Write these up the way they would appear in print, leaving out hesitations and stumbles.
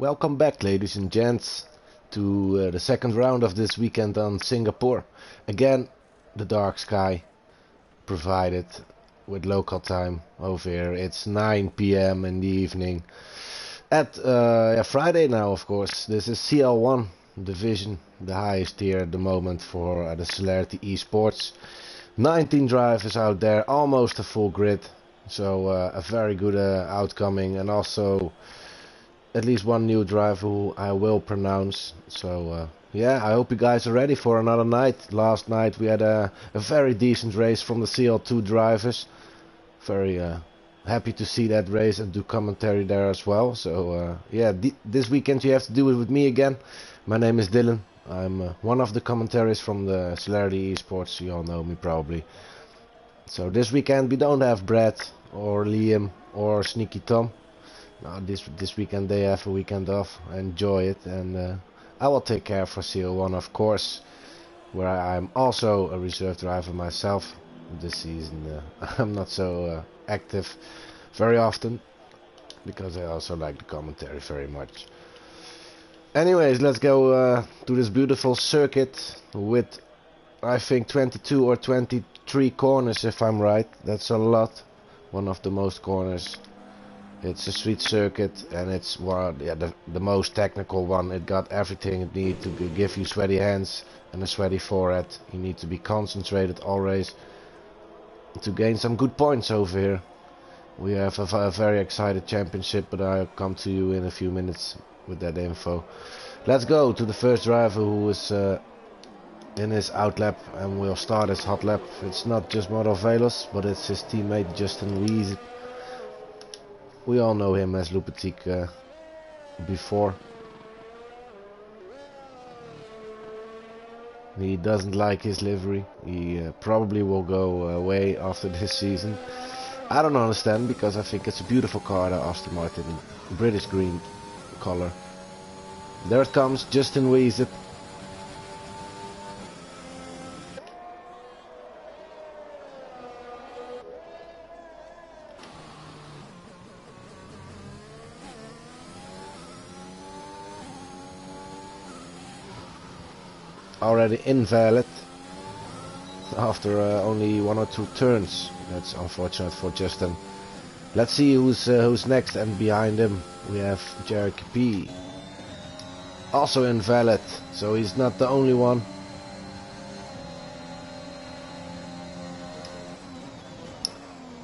Welcome back, ladies and gents, to the second round of this weekend on Singapore. Again, the dark sky provided with local time over here. It's 9 p.m. in the evening at Friday now, of course. This is CL-1 division, the highest tier at the moment for the Celerity eSports. 19 drivers out there, almost a full grid, so a very good outcoming, and also at least one new driver who I will pronounce. So yeah, I hope you guys are ready for another night. Last night we had a very decent race from the CL2 drivers. Very happy to see that race and do commentary there as well. So yeah, this weekend you have to do it with me again. My name is Dylan. I'm one of the commentaries from the Celerity eSports. You all know me probably. So this weekend we don't have Brad or Liam or Sneaky Tom. No, this weekend they have a weekend off. Enjoy it, and I will take care for CL1, of course, where I'm also a reserve driver myself. This season I'm not so active very often because I also like the commentary very much. Anyways, let's go to this beautiful circuit with, I think, 22 or 23 corners, if I'm right. That's a lot. One of the most corners. It's a sweet circuit, and it's the most technical one. It got everything it needs to give you sweaty hands and a sweaty forehead. You need to be concentrated always to gain some good points over here. We have a very excited championship, but I'll come to you in a few minutes with that info. Let's go to the first driver who is in his out lap, and we'll start his hot lap. It's not just Model Velos, but it's his teammate Justin Weese. We all know him as Lupetic before. He doesn't like his livery. He probably will go away after this season. I don't understand, because I think it's a beautiful car, the Aston Martin, British green color. There it comes, Justin Weese. Already invalid after only 1 or 2 turns. That's unfortunate for Justin. Let's see who's next, and behind him we have Cherokee P. Also invalid, so he's not the only one.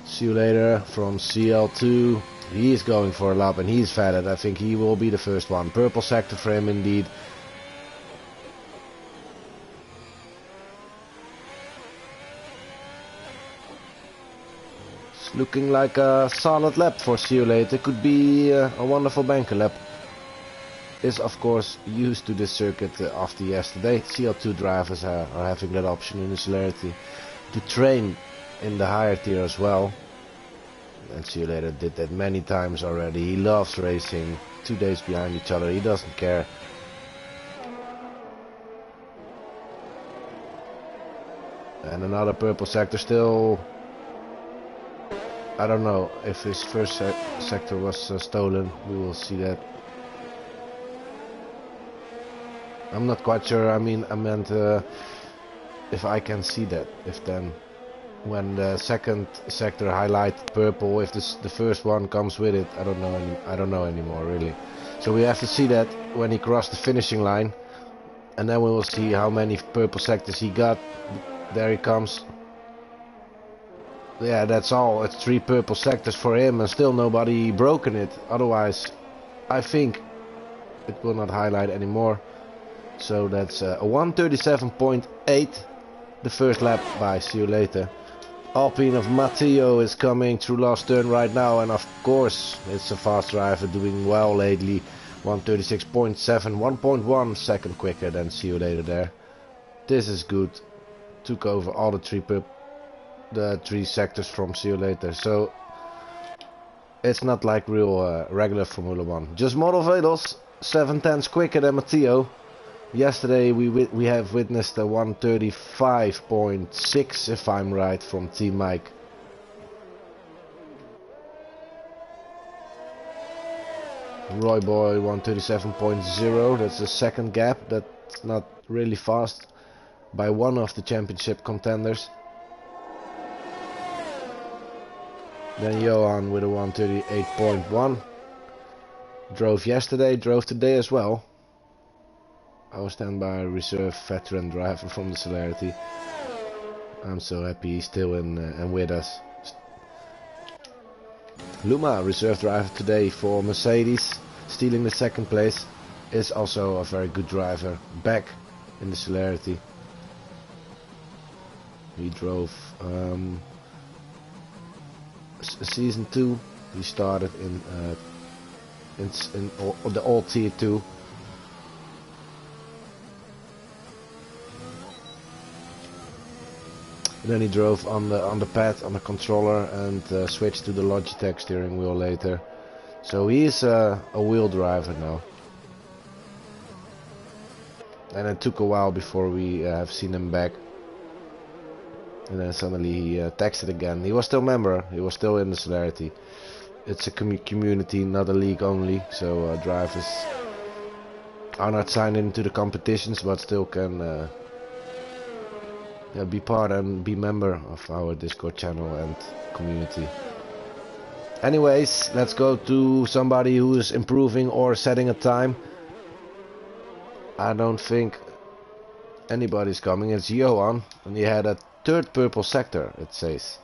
See you later from CL2. He's going for a lap and he's valid. I think he will be the first one. Purple sector for him indeed. Looking like a solid lap for See You Later. Could be a wonderful banker lap. Is of course used to this circuit after yesterday. CL2 drivers are having that option in the Celerity to train in the higher tier as well. And See You Later did that many times already. He loves racing. 2 days behind each other. He doesn't care. And another purple sector still. I don't know if his first sector was stolen. We will see that. I'm not quite sure. I meant if I can see that. If then, when the second sector highlighted purple, if the first one comes with it, I don't know anymore really. So we have to see that when he crossed the finishing line, and then we will see how many purple sectors he got. There he comes. Yeah, that's all. It's 3 purple sectors for him, and still nobody broken it. Otherwise, I think it will not highlight anymore. So that's a 1:37.8, the first lap by See You Later. Alpine of Matteo is coming through last turn right now, and of course it's a fast driver doing well lately. 1:36.7, 1.1 second quicker than See You Later there. This is good. Took over all the 3 sectors from See You Later, so it's not like real regular Formula 1. Just Model Velos 7/10 quicker than Matteo. Yesterday we have witnessed a 1:35.6, if I'm right, from Team Mike. Roy Boy 137.0. That's the second gap. That's not really fast by one of the championship contenders. Then Johan with a 138.1. Drove yesterday, drove today as well. I was stand by a reserve veteran driver from the Celerity. I'm so happy he's still in and with us. Luma, reserve driver today for Mercedes, stealing the second place, is also a very good driver, back in the Celerity. He drove season 2. He started in the old tier 2. And then he drove on the pad, on the controller, and switched to the Logitech steering wheel later. So he is a wheel driver now. And it took a while before we have seen him back. And then suddenly he texted again. He was still a member, he was still in the Celerity. It's a community, not a league only, so drivers are not signed into the competitions, but still can be part and be member of our Discord channel and community. Anyways, let's go to somebody who is improving or setting a time. I don't think anybody's coming. It's Johan, and he had a third purple sector, it says.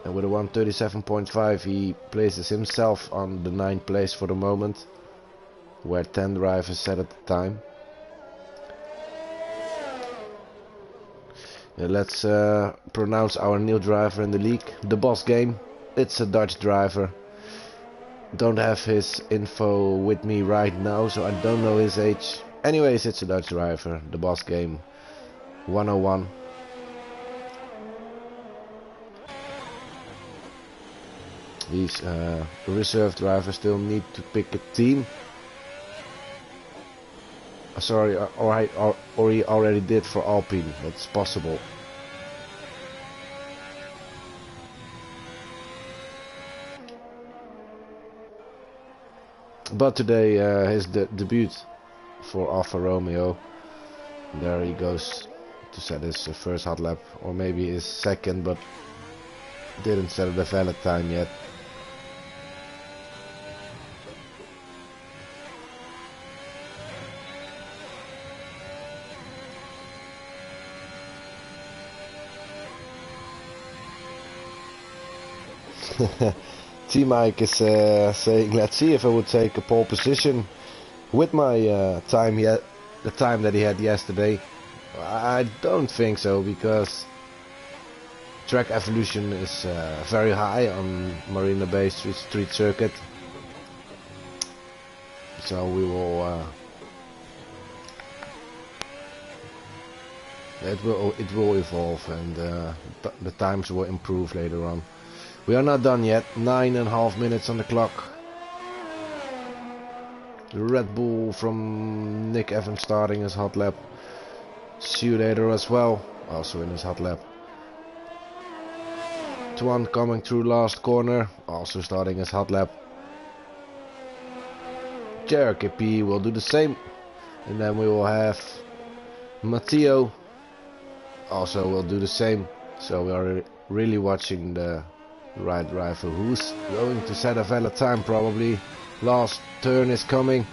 And with a 137.5 he places himself on the 9th place for the moment, where 10 drivers set at the time. Let's pronounce our new driver in the league, the Boss Game. It's a Dutch driver. Don't have his info with me right now, so I don't know his age. Anyways, it's a Dutch driver, the Boss Game 101. He's a reserve driver, still need to pick a team. Sorry, or he already did for Alpine, that's possible. But today his debut for Alfa Romeo. There he goes to set his first hot lap, or maybe his second, but didn't set a valid time yet. T-Mike is saying, let's see if I would take a pole position with my time yet, the time that he had yesterday. I don't think so, because track evolution is very high on Marina Bay Street Circuit. So we will it will evolve, and the times will improve later on. We are not done yet. 9.5 minutes on the clock. The Red Bull from Nick Evans starting his hot lap. Sudator as well, also in his hot lap. Tuan coming through last corner, also starting his hot lap. Cherokee P will do the same. And then we will have Matteo, also will do the same. So we are really watching the right driver who's going to set a valid time probably. Last turn is coming.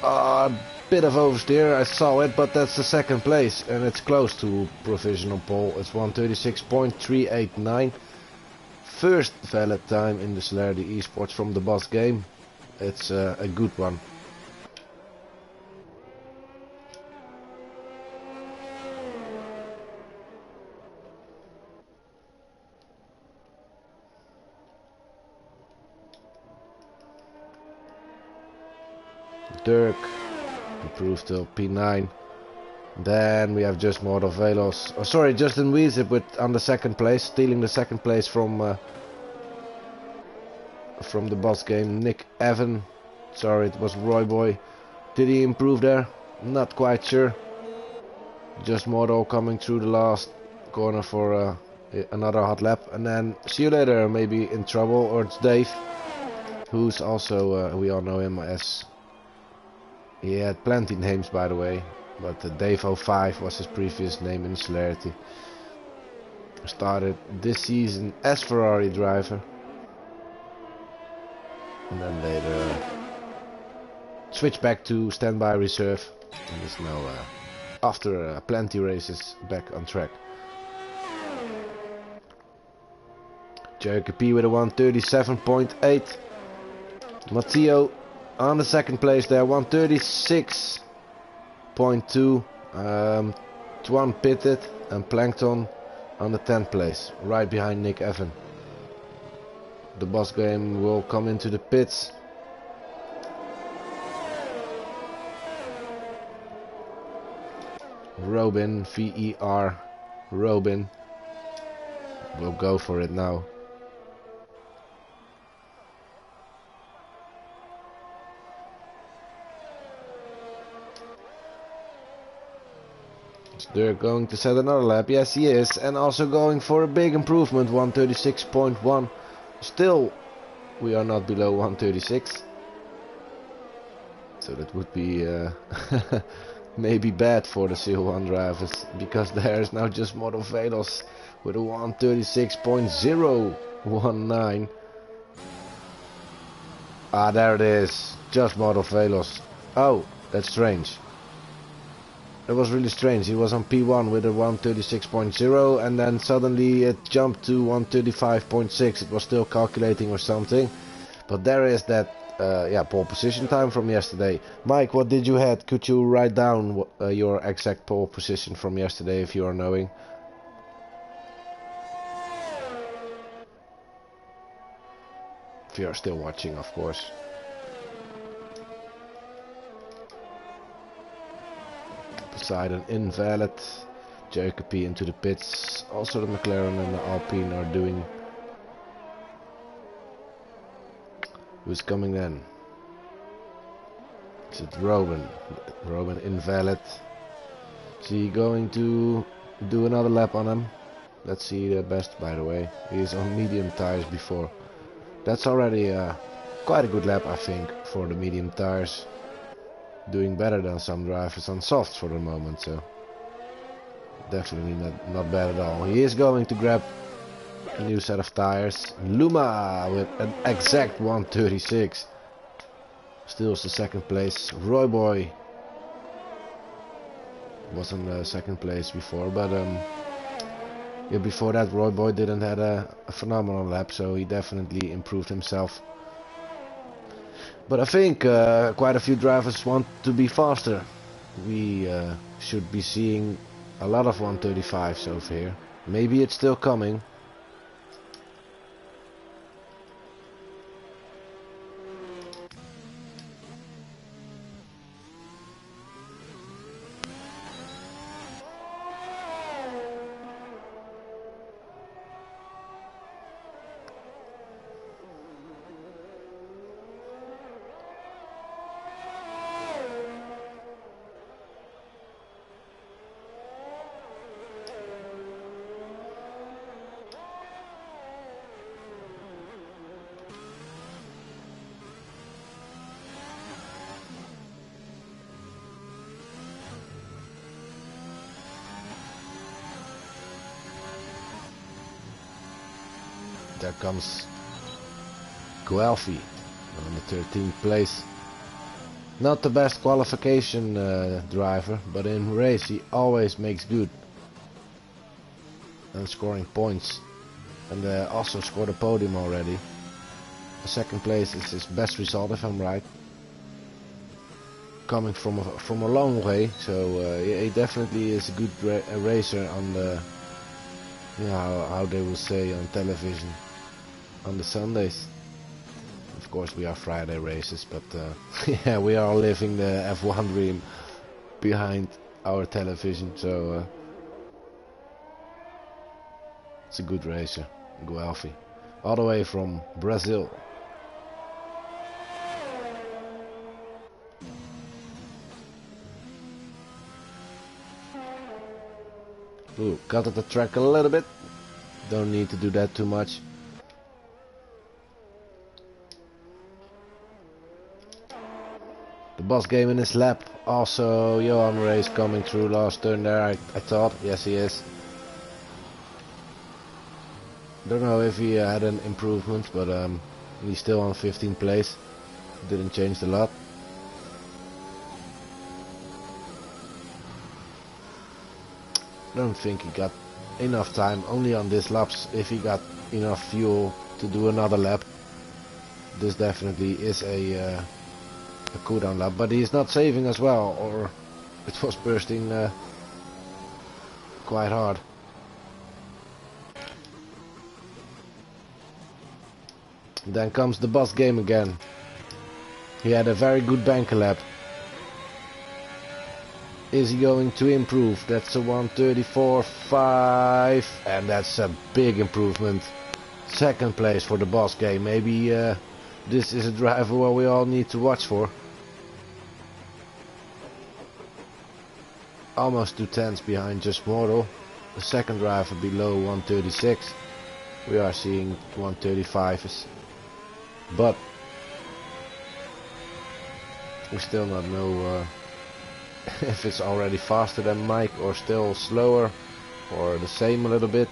A bit of oversteer, I saw it, but that's the second place and it's close to provisional pole. It's 136.389. First valid time in the Celerity eSports from the Boss Game. It's a good one. Dirk improved to P9. Then we have just Mortal Velos. Oh, sorry, Justin Wiesip with on the second place, stealing the second place from the Boss Game. Nick Evan. Sorry, it was Roy Boy. Did he improve there? Not quite sure. Just Mortal coming through the last corner for Another hot lap, and then see you later. Maybe in trouble, or it's Dave, who's also we all know him as. He had plenty names, by the way, but Dave05 was his previous name in Celerity. Started this season as Ferrari driver, and then later switched back to standby reserve, and is now after plenty races back on track. Jacob with a 137.8. Matteo on the second place there, 136.2. Twan pitted, and Plankton on the 10th place, right behind Nick Evan. The boss game will come into the pits. Robin, V-E-R, Robin, will go for it now. They're going to set another lap. Yes, he is. And also going for a big improvement, 136.1. Still, we are not below 136. So that would be maybe bad for the CL-1 drivers, because there's now just Model Velos with a 136.019. Ah, there it is. Just Model Velos. Oh, that's strange. It was really strange. He was on P1 with a 136.0, and then suddenly it jumped to 135.6. It was still calculating or something. But there is that pole position time from yesterday. Mike, what did you have? Could you write down your exact pole position from yesterday if you are knowing? If you are still watching, of course. Poseidon invalid. Jacoby into the pits. Also the McLaren and the Alpine are doing. Who's coming then? Is it Robin? Robin invalid. Is he going to do another lap on him? Let's see the best, by the way. He is on medium tires before. That's already quite a good lap, I think, for the medium tires. Doing better than some drivers on softs for the moment, so definitely not bad at all. He is going to grab a new set of tires. Luma with an exact 136. Still is the second place. Roy Boy was in the second place before, but yeah, before that Roy Boy didn't had a phenomenal lap, so he definitely improved himself. But I think quite a few drivers want to be faster. We should be seeing a lot of 135s over here. Maybe it's still coming. There comes Guelphy on the 13th place. Not the best qualification driver, but in race he always makes good. And scoring points. And also scored a podium already. The second place is his best result, if I'm right. Coming from a long way, so he definitely is a good racer on the, you know, how they will say on television, on the Sundays. Of course we are Friday races, but yeah, we are living the F1 dream behind our television, so it's a good racer, Guelphy, all the way from Brazil. Ooh, cut at the track a little bit. Don't need to do that too much. The boss game in his lap. Also, Johan Race coming through last turn there, I thought. Yes, he is. Don't know if he had an improvement, but he's still on 15th place. Didn't change a lot. Don't think he got enough time only on this laps. If he got enough fuel to do another lap, this definitely is a cooldown lap, but he's not saving as well, or it was bursting quite hard. Then comes the boss game again. He had a very good banker lap. Is he going to improve? That's a 1:34.5, and that's a big improvement. Second place for the boss game. Maybe this is a driver where we all need to watch for. Almost 2/10 behind Just Mortal. The second driver below 1:36. We are seeing 1:35s, but we still not know if it's already faster than Mike or still slower or the same a little bit.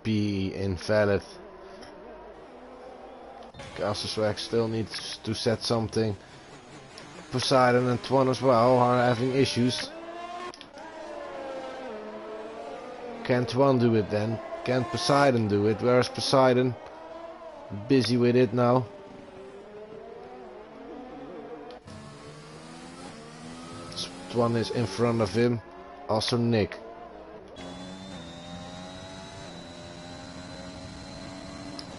P invalid. Castleswag still needs to set something. Poseidon and Twan as well are having issues. Can Twan do it then? Can Poseidon do it? Where's Poseidon? Busy with it now. Twan is in front of him. Also Nick.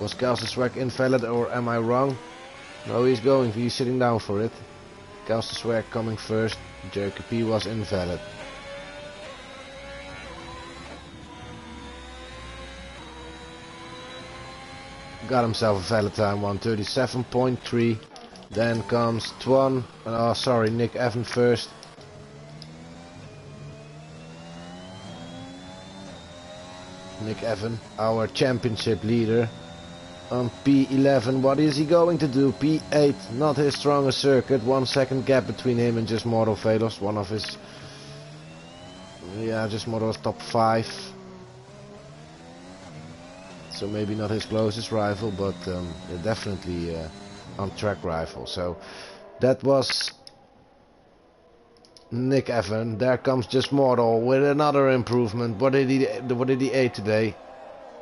Was Castleswag invalid or am I wrong? No, he's sitting down for it. Castleswag coming first. Jerky P was invalid. Got himself a valid time, 1:37.3. Then comes Twan. Oh, sorry, Nick Evan first. Nick Evan, our championship leader. On P11, what is he going to do? P8, not his strongest circuit. 1 second gap between him and Just Mortal Velos. One of his... yeah, Just Mortal's top 5. So maybe not his closest rival, but definitely on track rival. So that was Nick Evan. There comes Just Mortal with another improvement. What did he aid today?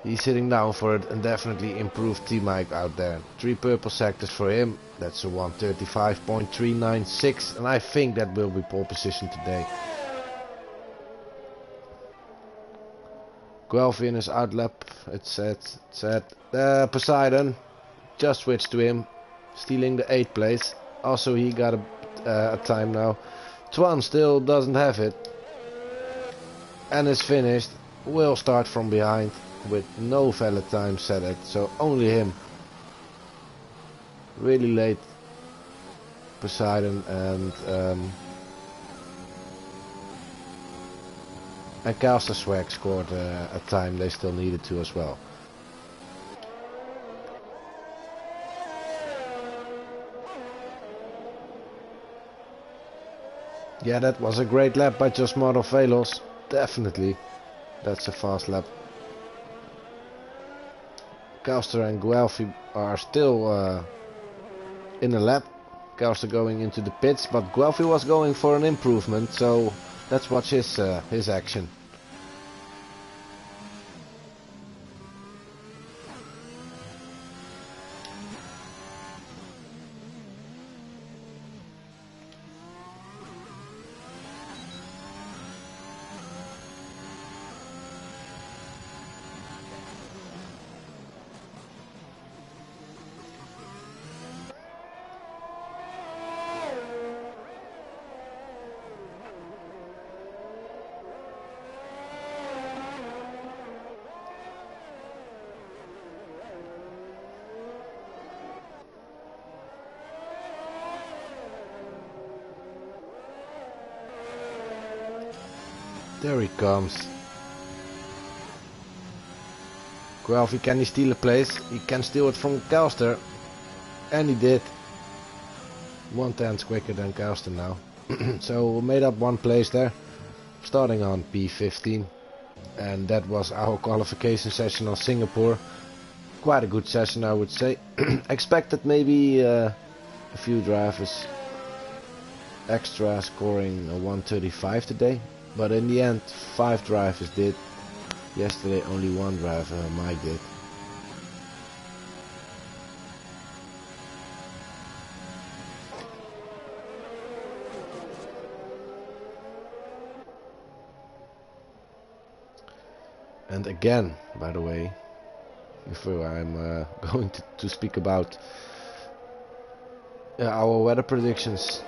He's sitting down for it and definitely improved T-Mike out there. 3 purple sectors for him. That's a 1:35.396, and I think that will be pole position today. Guelphy in his outlap. It's set. Poseidon just switched to him, stealing the 8th place. Also he got a time now. Twan still doesn't have it and is finished. Will start from behind with no valid time set it, so only him. Really late Poseidon and Castleswag scored a time they still needed to as well. Yeah, that was a great lap by Just Mortal Velos. Definitely. That's a fast lap. Caster and Guelphy are still in a lap. Caster going into the pits, but Guelphy was going for an improvement, so let's watch his action. There he comes. Guelphy, can he steal a place? He can steal it from Kelster. And he did. 1/10 quicker than Kelster now. So we made up one place there. Starting on P15. And that was our qualification session on Singapore. Quite a good session, I would say. Expected maybe a few drivers extra scoring a 135 today. But in the end, 5 drivers did. Yesterday only 1 driver, Mike, did. And again, by the way, before I'm going to speak about our weather predictions.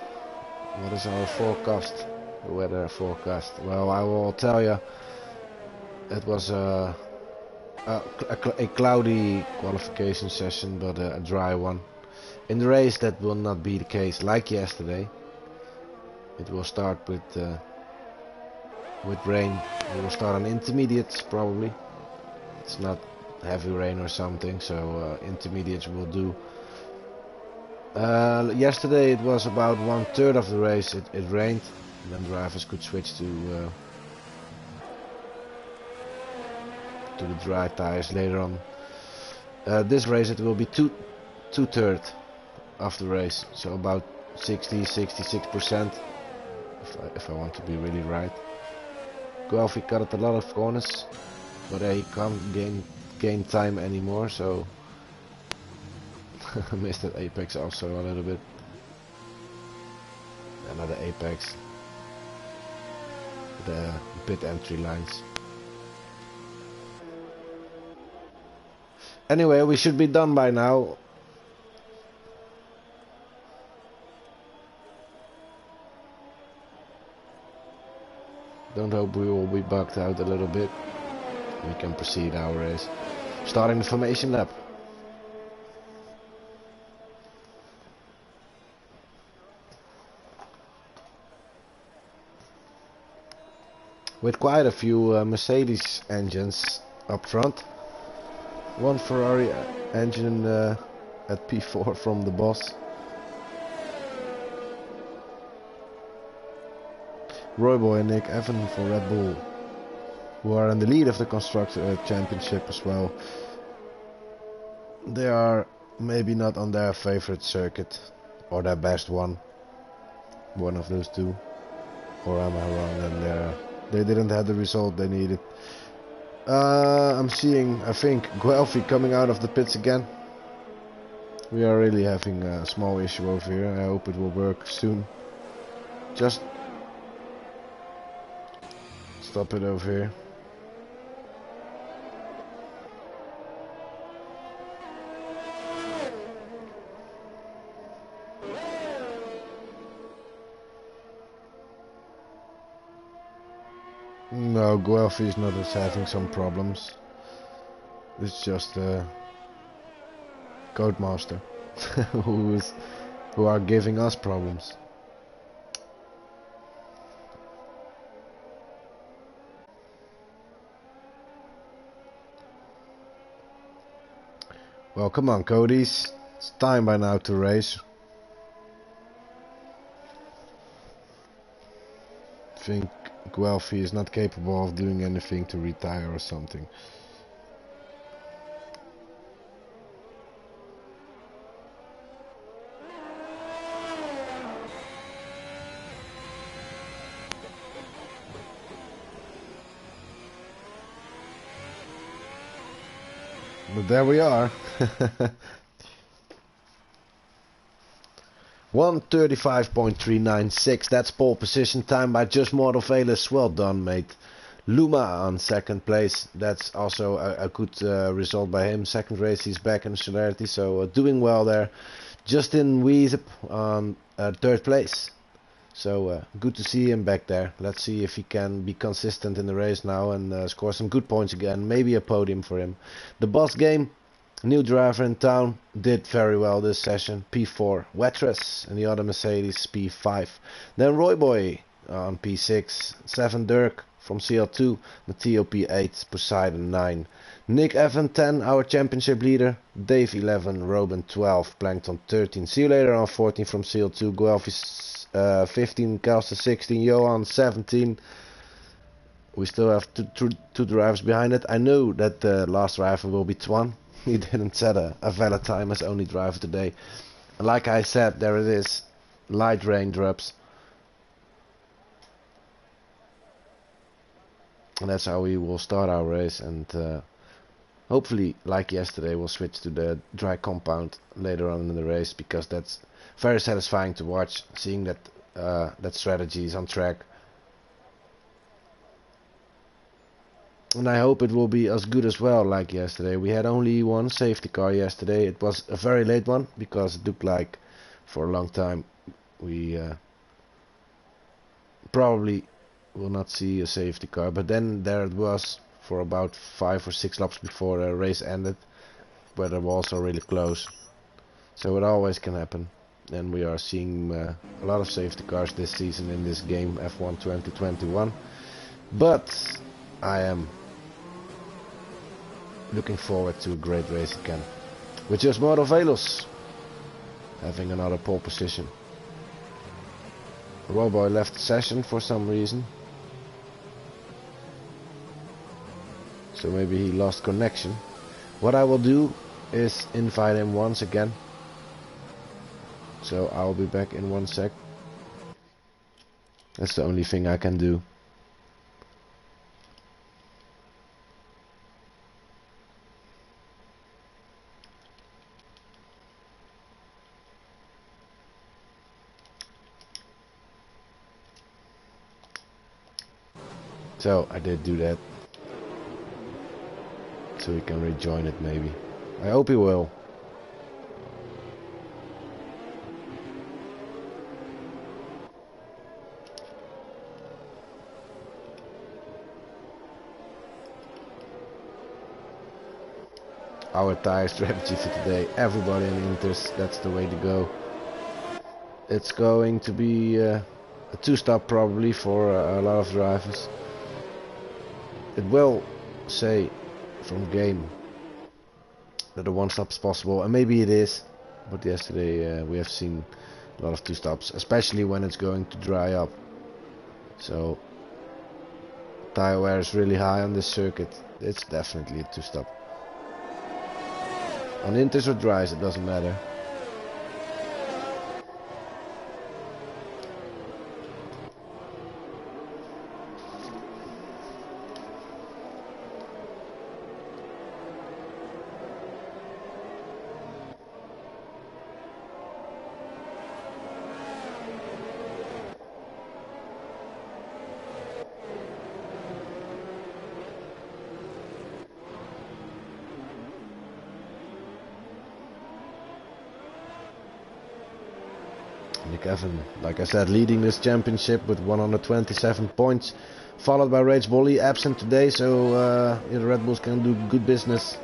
What is our forecast? The weather forecast. Well, I will tell you, it was a cloudy qualification session, but a dry one. In the race, that will not be the case like yesterday. It will start with rain. We will start on intermediates probably. It's not heavy rain or something, so intermediates will do. Yesterday it was about 1/3 of the race. It rained, and then drivers could switch to the dry tires later on. This race it will be two-third of the race, so about 66% if I want to be really right. Guelphy cut a lot of corners, but he can't gain time anymore, so I missed that apex also a little bit. Another apex. The pit entry lines. Anyway, we should be done by now. Don't hope we will be bugged out a little bit. We can proceed our race. Starting the formation lap. With quite a few Mercedes engines up front. One Ferrari engine at P4 from the boss. Royboy and Nick Evan for Red Bull, who are in the lead of the Constructor Championship as well. They are maybe not on their favorite circuit, or their best one. One of those two. Or am I wrong? And they didn't have the result they needed. I'm seeing, I think, Guelphy coming out of the pits again. We are really having a small issue over here. I hope it will work soon. Just stop it over here. No, Guelphy is not having some problems. It's just Codemaster who are giving us problems. Well, come on, Cody's. It's time by now to race. I think Guelphy is not capable of doing anything to retire or something. But there we are. 1:35.396. That's pole position time by Just Mortal Velas. Well done, mate. Luma on second place. That's also a good result by him. Second race he's back in Celerity, so doing well there. Justin Weezep on third place. So good to see him back there. Let's see if he can be consistent in the race now and score some good points again. Maybe a podium for him. The boss game, new driver in town, did very well this session. P4, Wettress, and the other Mercedes P5. Then Royboy on P6, 7 Dirk from CL2, Matteo P8, Poseidon 9, Nick Evan 10, our championship leader, Dave 11, Robin 12, Plankton 13, see you later on 14 from CL2, Guelph 15, Kelster 16, Johan 17. We still have two drivers behind it. I know that the last driver will be Twan. He didn't set a valid time as only driver today. And like I said, there it is. Light raindrops. And that's how we will start our race. And hopefully, like yesterday, we'll switch to the dry compound later on in the race. Because that's very satisfying to watch. Seeing that that strategy is on track. And I hope it will be as good as well like yesterday. We had only one safety car yesterday. It was a very late one because it looked like for a long time we probably will not see a safety car. But then there it was for about 5 or 6 laps before the race ended, where the walls are really close. So it always can happen. And we are seeing a lot of safety cars this season in this game, F1 2021. But I am looking forward to a great race again. With just Motor Velos having another pole position. Roboy left the session for some reason. So maybe he lost connection. What I will do is invite him once again. So I'll be back in 1 sec. That's the only thing I can do. So I did do that. So he can rejoin it maybe. I hope he will. Our tire strategy for today. Everybody in Inters, that's the way to go. It's going to be a 2-stop probably for a lot of drivers. It will say from game that a 1-stop is possible, and maybe it is, but yesterday we have seen a lot of 2-stops, especially when it's going to dry up. So tire wear is really high on this circuit. It's definitely a 2-stop. On inters or dries, it doesn't matter. Nick Evan, like I said, leading this championship with 127 points, followed by Rage Bolly, absent today, so the Red Bulls can do good business.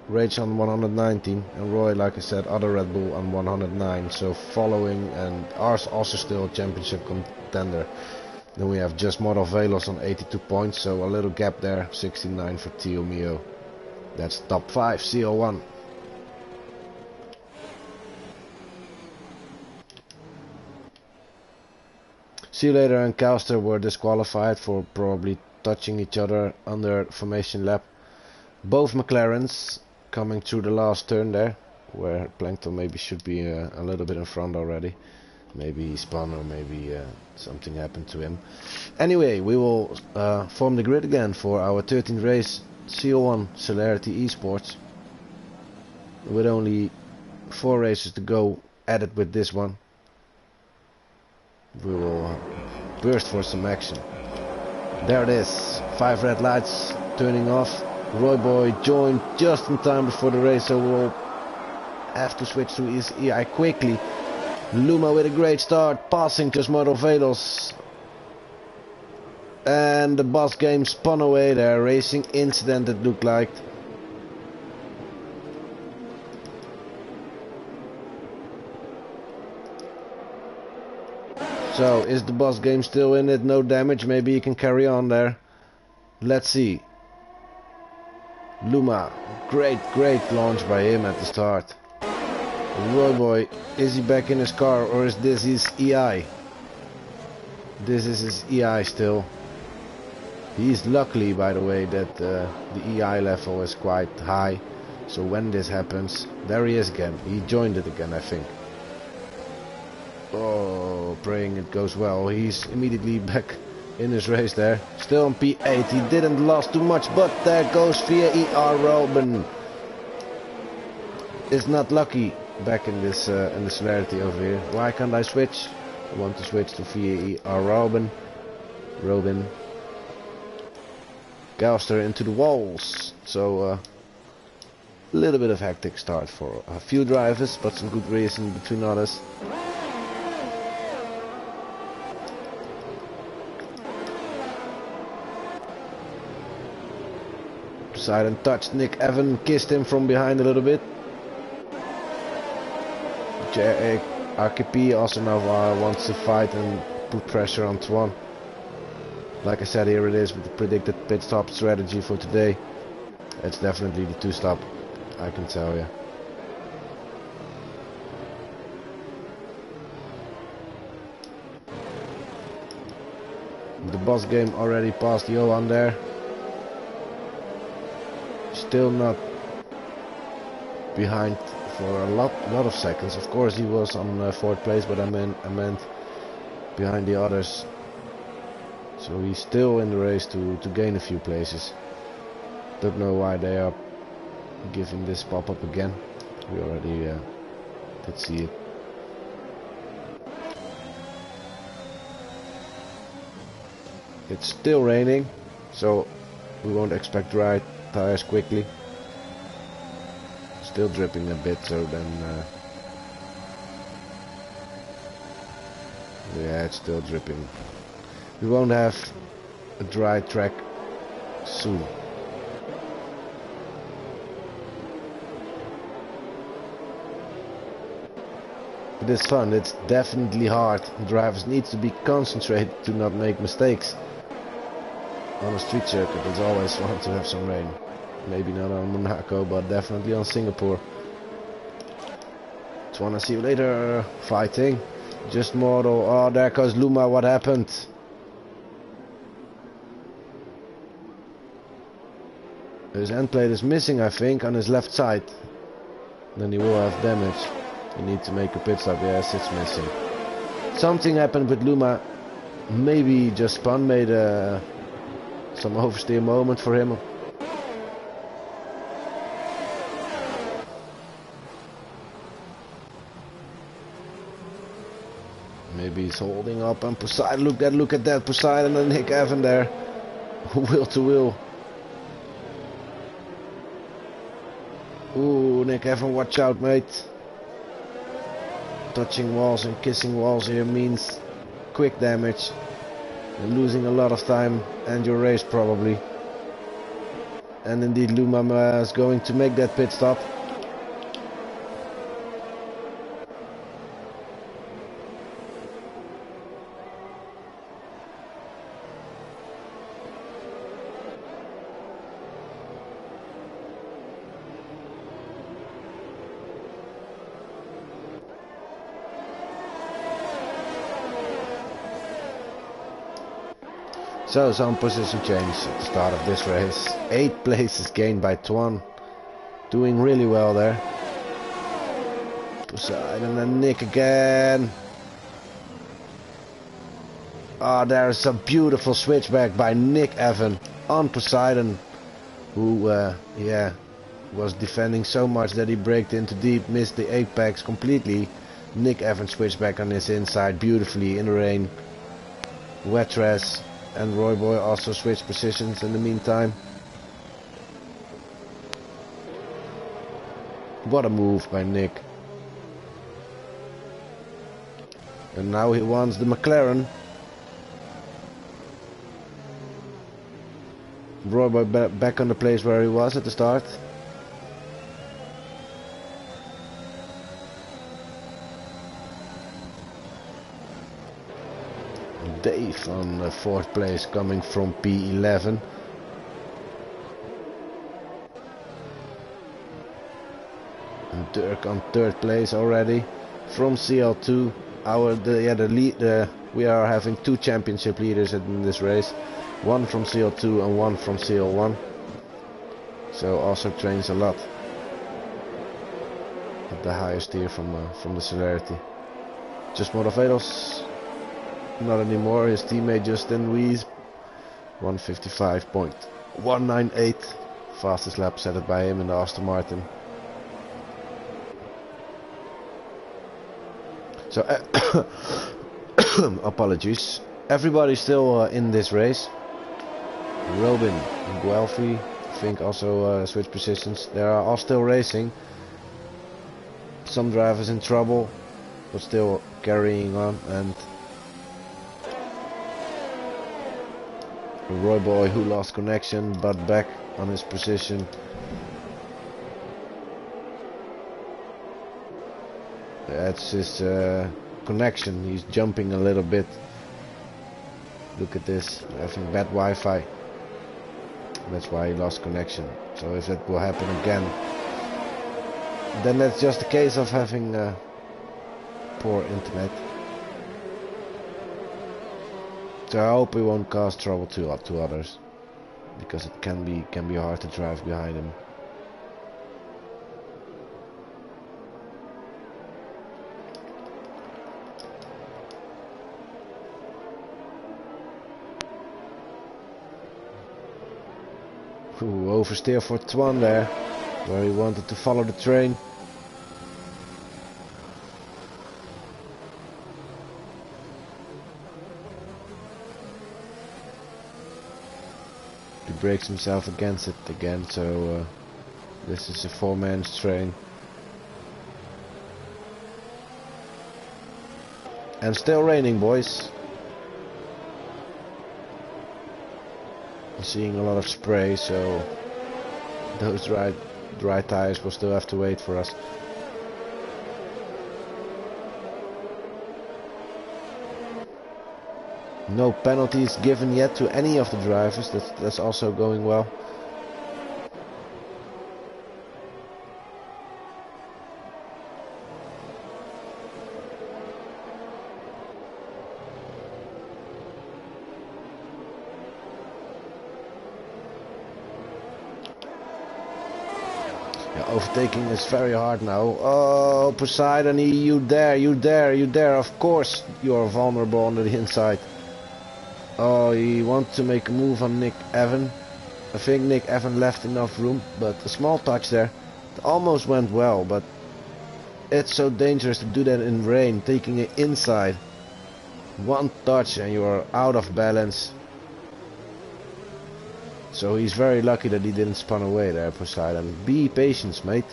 Rage on 119, and Roy, like I said, other Red Bull on 109, so following, and ours also still a championship contender. Then we have just Motor Velos on 82 points, so a little gap there, 69 for Tio Mio. That's top 5, CL-1. See you later and Kelster were disqualified for probably touching each other under formation lap. Both McLarens coming through the last turn there, where Plankton maybe should be a little bit in front already. Maybe he spun or maybe something happened to him. Anyway, we will form the grid again for our 13th race, CL-1 Celerity eSports. With only 4 races to go added with this one. We will burst for some action. There it is. 5 red lights turning off. Roy Boy joined just in time before the race, so we'll have to switch to his EI quickly. Luma with a great start, passing just Motor Velos. And the boss game spun away there. Racing incident it looked like. So, is the boss game still in it? No damage, maybe he can carry on there. Let's see. Luma, great launch by him at the start. Royboy, is he back in his car or is this his EI? This is his EI still. He's lucky, by the way, that the EI level is quite high. So when this happens, there he is again. He joined it again, I think. Oh, praying it goes well. He's immediately back in his race there. Still on P8. He didn't lose too much, but there goes VAER Robin. It's not lucky back in this in the Celerity over here. Why can't I switch? I want to switch to VAER Robin. Galster into the walls. So a little bit of hectic start for a few drivers, but some good racing between others. Poseidon touched Nick Evan, kissed him from behind a little bit. RKP also now wants to fight and put pressure on Twan. Like I said, here it is with the predicted pit stop strategy for today. It's definitely the 2-stop, I can tell you. The boss game already passed Johan there. Still not behind for a lot of seconds. Of course he was on 4th place, but I meant behind the others. So he's still in the race to gain a few places. Don't know why they are giving this pop-up again. We already did see it. It's still raining, so we won't expect dry tires quickly. Still dripping a bit, so then yeah, it's still dripping. We won't have a dry track soon. But it's fun, it's definitely hard. Drivers need to be concentrated to not make mistakes. On a street circuit it's always fun to have some rain. Maybe not on Monaco, but definitely on Singapore. Just wanna see you later. Fighting. Just Mortal. Oh, there goes Luma. What happened? His end plate is missing, I think, on his left side. Then he will have damage. You need to make a pit stop. Yes, it's missing. Something happened with Luma. Maybe just Spun made some oversteer moment for him. Maybe he's holding up on Poseidon. Look at that Poseidon and Nick Evan there. Wheel to wheel. Ooh, Nick Evan, watch out, mate. Touching walls and kissing walls here means quick damage. You're losing a lot of time and your race probably. And indeed Luma is going to make that pit stop. So some position change at the start of this race. 8 places gained by Twan. Doing really well there. Poseidon and Nick again. Oh, there's a beautiful switchback by Nick Evan on Poseidon. Who, yeah, was defending so much that he braked into deep, missed the apex completely. Nick Evan switchback on his inside beautifully in the rain. Wetras and Royboy also switched positions in the meantime. What a move by Nick. And now he wants the McLaren. Royboy back on the place where he was at the start. Dave on 4th place coming from P11. And Dirk on 3rd place already from CL2. We are having 2 championship leaders in this race, one from CL2 and one from CL1. So also trains a lot at the highest tier from the Celerity. Just Moravedos, not anymore. His teammate Justin Weiss, 155.198, fastest lap set it by him in the Aston Martin. So apologies. Everybody's still in this race. Robin and Guelphi, I think, also switch positions. They are all still racing. Some drivers in trouble, but still carrying on. And Roy Boy, who lost connection but back on his position. That's his connection. He's jumping a little bit. Look at this, having bad Wi-Fi. That's why he lost connection. So if that will happen again, then that's just a case of having poor internet. So I hope he won't cause trouble to others, because it can be hard to drive behind him. Ooh, oversteer for Twan there, where he wanted to follow the train. He breaks himself against it again, so this is a 4-man's train. And still raining, boys. Seeing a lot of spray, so those dry tires will still have to wait for us. No penalties given yet to any of the drivers. That's also going well. Overtaking is very hard now. Oh, Poseidon, you there. Of course, you are vulnerable on the inside. Oh, he wants to make a move on Nick Evan. I think Nick Evan left enough room, but a small touch there. It almost went well, but it's so dangerous to do that in rain, taking it inside. One touch and you are out of balance. So he's very lucky that he didn't spun away there, Poseidon. Be patient, mate.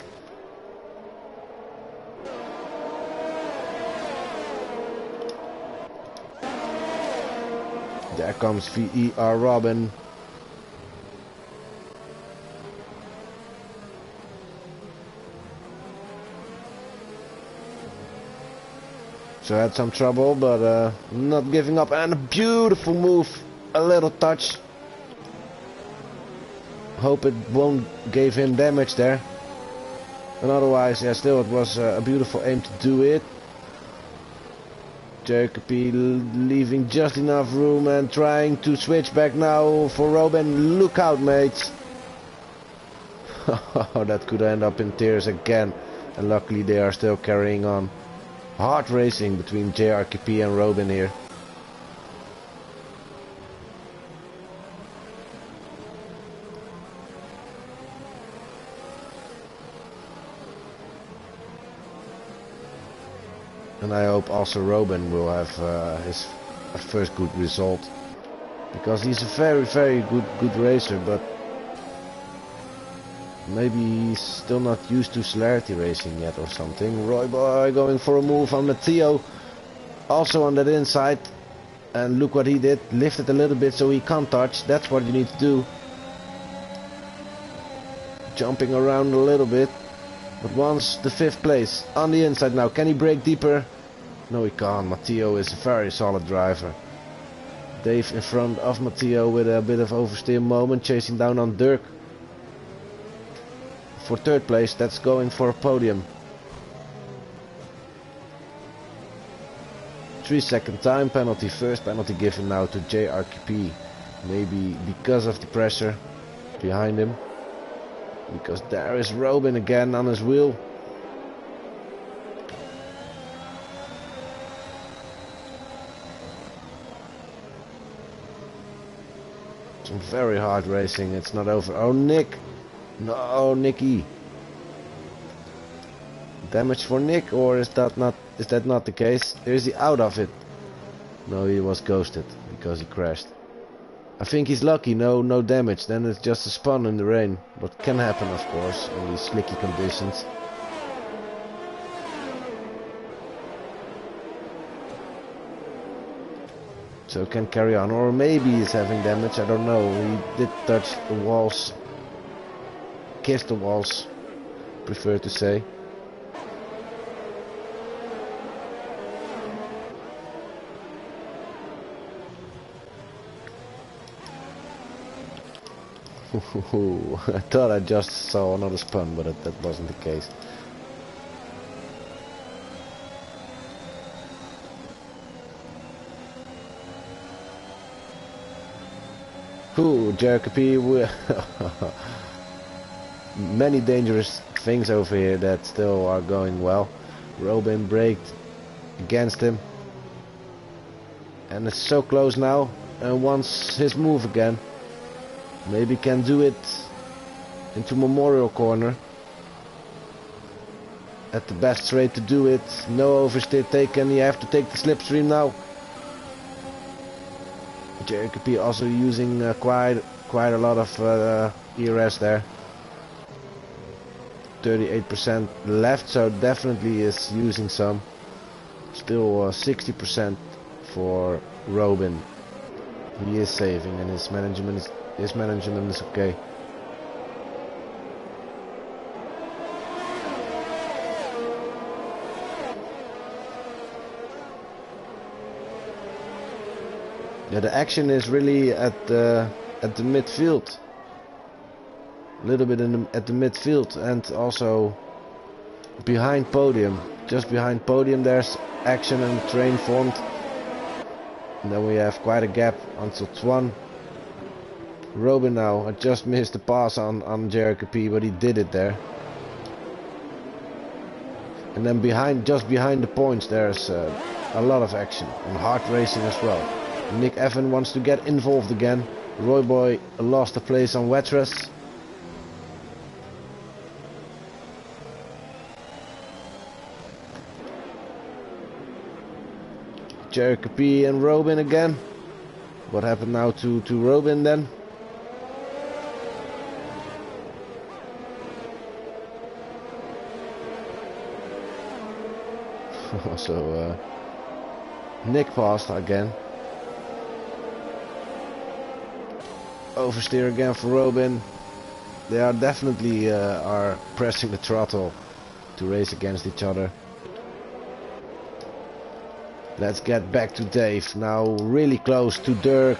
There comes VER Robin. So had some trouble, but not giving up. And a beautiful move. A little touch. Hope it won't give him damage there. And otherwise, yeah, still it was a beautiful aim to do it. Jacoby leaving just enough room and trying to switch back now for Robin. Look out, mates. That could end up in tears again. And luckily they are still carrying on. Hard racing between JRKP and Robin here. And I hope also Robin will have his first good result, because he's a very good racer, but maybe he's still not used to Celerity racing yet or something. Roy Boy going for a move on Matteo, also on that inside, and look what he did, lifted a little bit so he can't touch. That's what you need to do, jumping around a little bit. But once the 5th place on the inside now, can he brake deeper? No, he can't. Matteo is a very solid driver. Dave in front of Matteo with a bit of oversteer moment, chasing down on Dirk for third place. That's going for a podium. 3-second time penalty. First penalty given now to JRKP. Maybe because of the pressure behind him. Because there is Robin again on his wheel. Some very hard racing. It's not over. Oh, Nick. No, Nicky. Damage for Nick, or is that not the case? Is he out of it? No, he was ghosted because he crashed. I think he's lucky, no damage. Then it's just a spun in the rain. What can happen, of course, in these slicky conditions. So can carry on, or maybe he's having damage. I don't know. He did touch the walls, kiss the walls, prefer to say. I thought I just saw another spun, but that wasn't the case. Ooh, JRKP. Many dangerous things over here that still are going well. Robin braked against him. And it's so close now. And wants his move again. Maybe can do it into Memorial Corner. At the best straight to do it. No oversteer taken. You have to take the slipstream now. JRKP also using quite a lot of ERS there. 38% left, so definitely is using some. Still 60% for Robin. He is saving, and his management is okay. Yeah, the action is really at the midfield. A little bit at the midfield, and also behind podium. Just behind podium there's action and train formed. And then we have quite a gap until Twan. Robin now, I just missed the pass on JRKP, but he did it there. And then just behind the points there's a lot of action and hard racing as well. Nick Evan wants to get involved again. Roy Boy lost a place on Wetras. JRKP and Robin again. What happened now to Robin then? So Nick passed again. Oversteer again for Robin. They are definitely are pressing the throttle to race against each other. Let's get back to Dave. Now really close to Dirk.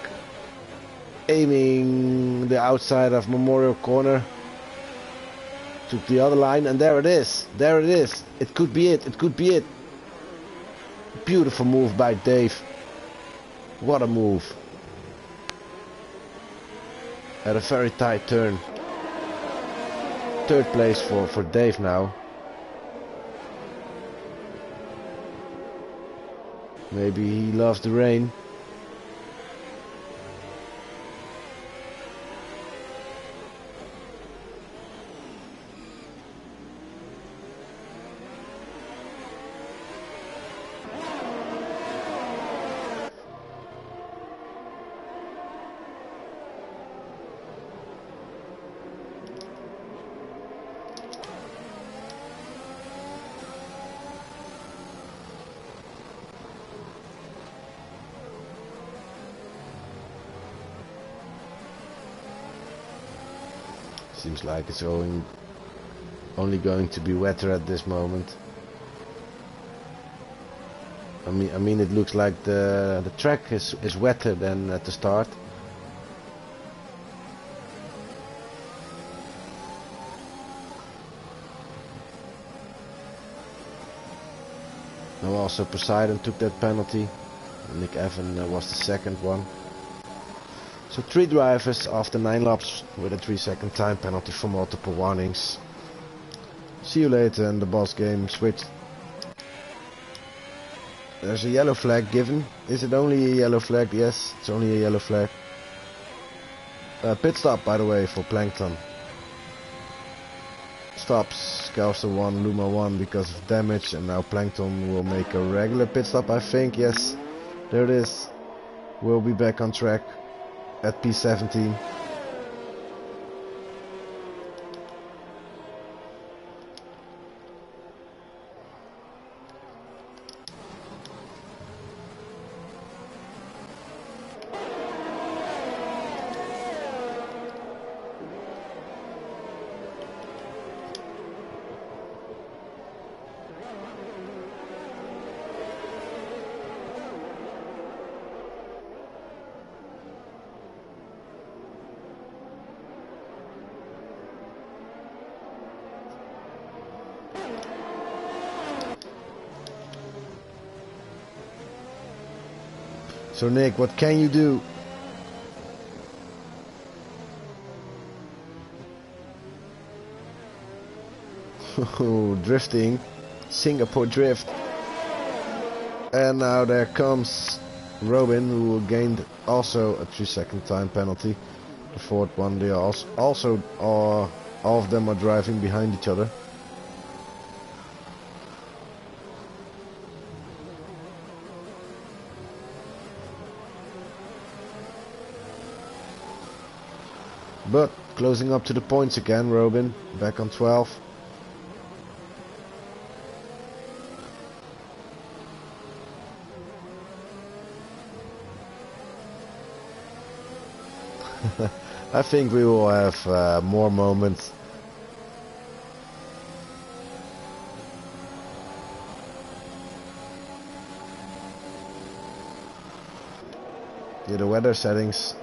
Aiming the outside of Memorial Corner. Took the other line, and there it is. There it is. It could be it. It could be it. Beautiful move by Dave. What a move. At a very tight turn. Third place for Dave now. Maybe he loves the rain. Seems like it's only going to be wetter at this moment. I mean, it looks like the track is wetter than at the start. Now also Poseidon took that penalty. Nick Evan was the second one. So 3 drivers after 9 laps with a 3-second time penalty for multiple warnings. See you later, and the boss game switched. There's a yellow flag given. Is it only a yellow flag? Yes, it's only a yellow flag. Pit stop, by the way, for Plankton. Stops CL-1, Luma 1 because of damage, and now Plankton will make a regular pit stop, I think. Yes, there it is. We'll be back on track at P17. So Nick, what can you do? Drifting, Singapore drift. And now there comes Robin, who gained also a 3-second time penalty. The fourth one, they are also all of them are driving behind each other. But closing up to the points again, Robin back on 12. I think we will have more moments. Yeah, the weather settings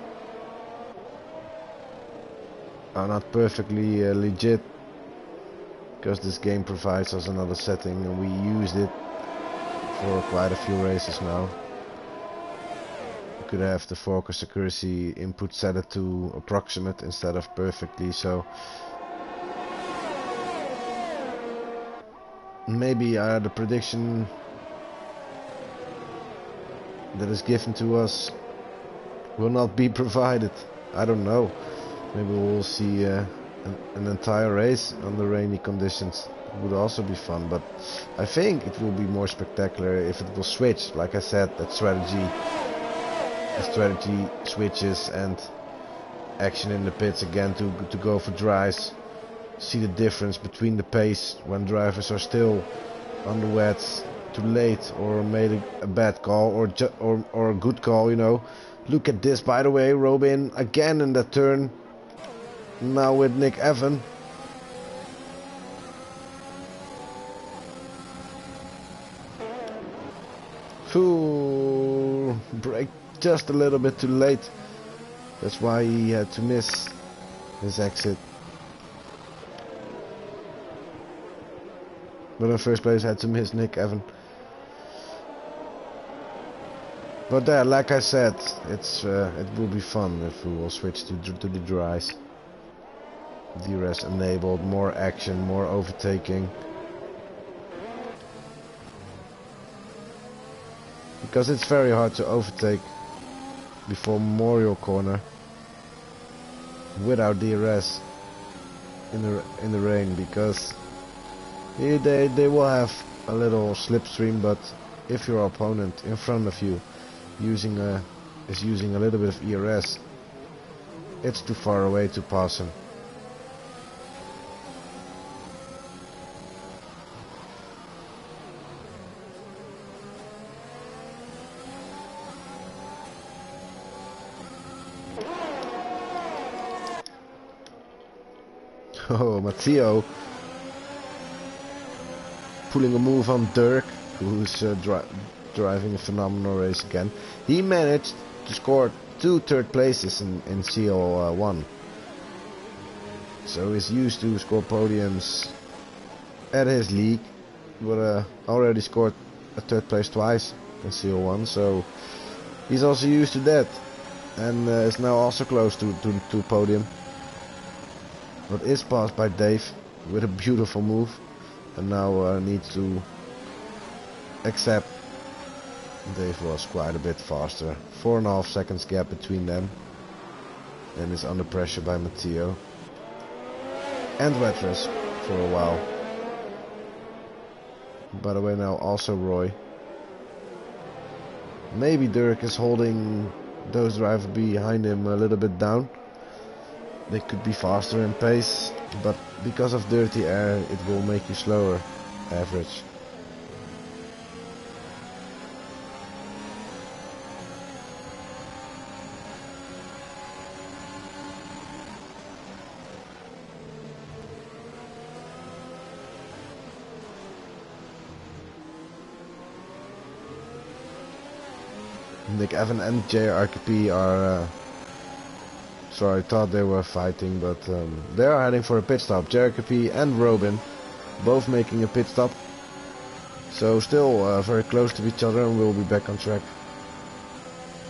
are not perfectly legit, because this game provides us another setting and we used it for quite a few races now. We could have the focus accuracy input set it to approximate instead of perfectly, so maybe the prediction that is given to us will not be provided. I don't know. Maybe we'll see an entire race under rainy conditions. It would also be fun, but I think it will be more spectacular if it will switch. Like I said, that strategy switches and action in the pits again to go for dries. See the difference between the pace when drivers are still on the wets, too late, or made a bad call, or a good call, you know. Look at this, by the way, Robin again in that turn. Now with Nick Evan. Ooh, brake just a little bit too late. That's why he had to miss his exit. But in first place, had to miss Nick Evan. But there, like I said, it will be fun if we will switch to the dries. DRS enabled, more action, more overtaking. Because it's very hard to overtake before Memorial Corner without DRS in the rain, because they will have a little slipstream, but if your opponent in front of you is using a little bit of ERS, it's too far away to pass him. Oh, Matteo pulling a move on Dirk, who's driving a phenomenal race again. He managed to score 2 third places in CL-1. So he's used to score podiums at his league, but already scored a 3rd place twice in CL-1, so he's also used to that, and is now also close to podium. But is passed by Dave with a beautiful move, and now needs to accept. Dave was quite a bit faster, 4.5 seconds gap between them, and is under pressure by Matteo and Wetras for a while. By the way, now also Roy. Maybe Dirk is holding those drivers behind him a little bit down. They could be faster in pace, but because of dirty air it will make you slower, average. Nick Evan and JRKP are sorry, I thought they were fighting, but they are heading for a pit stop. JRKP and Robin both making a pit stop, so still very close to each other, and we'll be back on track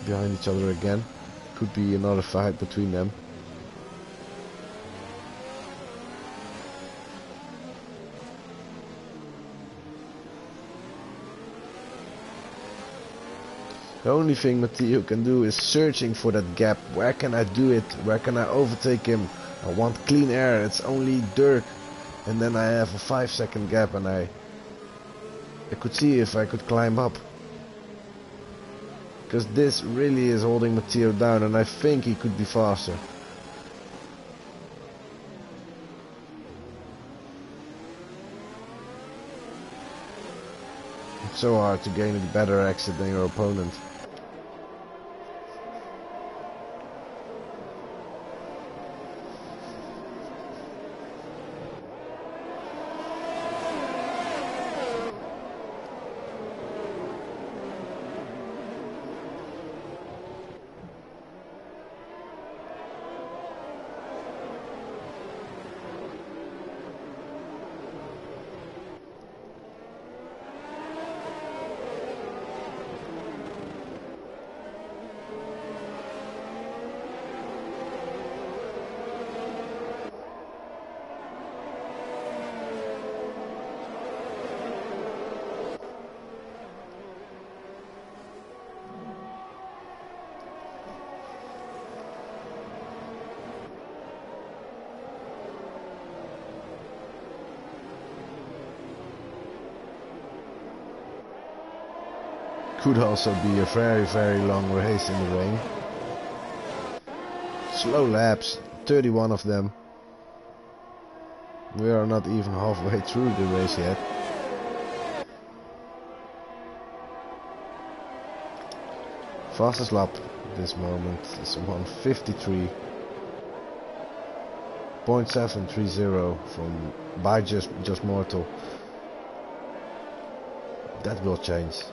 behind each other again. Could be another fight between them. The only thing Matteo can do is searching for that gap. Where can I do it? Where can I overtake him? I want clean air. It's only Dirk. And then I have a 5-second gap, and I could see if I could climb up. Because this really is holding Matteo down, and I think he could be faster. It's so hard to gain a better exit than your opponent. Could also be a very, very long race in the rain. Slow laps, 31 of them. We are not even halfway through the race yet. Fastest lap at this moment is 1:53.730 by just mortal. That will change.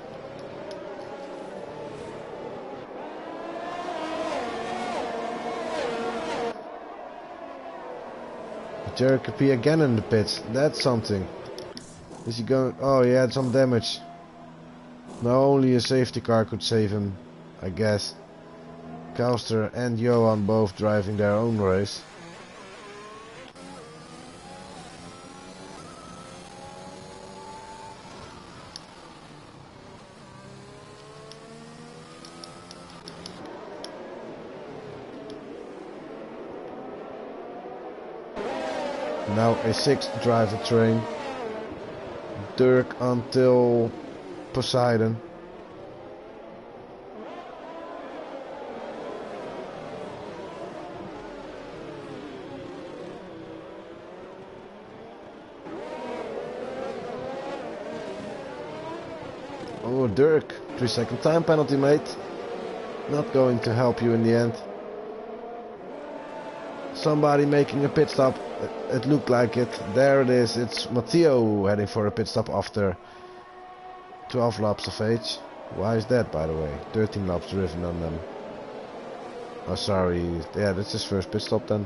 JRKP again in the pits. That's something. Is he going? Oh, he had some damage. Now only a safety car could save him, I guess. Kauster and Johan both driving their own race. Now a 6th driver train. Dirk until Poseidon. Oh, Dirk, 3-second time penalty, mate. Not going to help you in the end. Somebody making a pit stop. It looked like it. There it is. It's Matteo heading for a pit stop after 12 laps of age. Why is that, by the way? 13 laps driven on them. Oh, sorry. Yeah, that's his first pit stop then.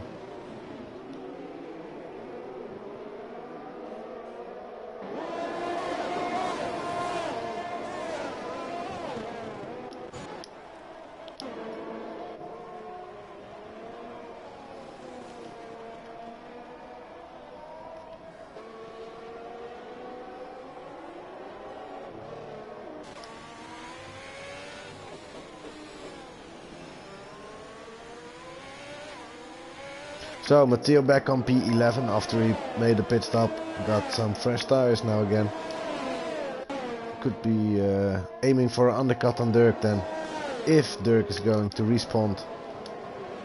So Matteo back on P11 after he made a pit stop. Got some fresh tires now again. Could be aiming for an undercut on Dirk then. If Dirk is going to respond.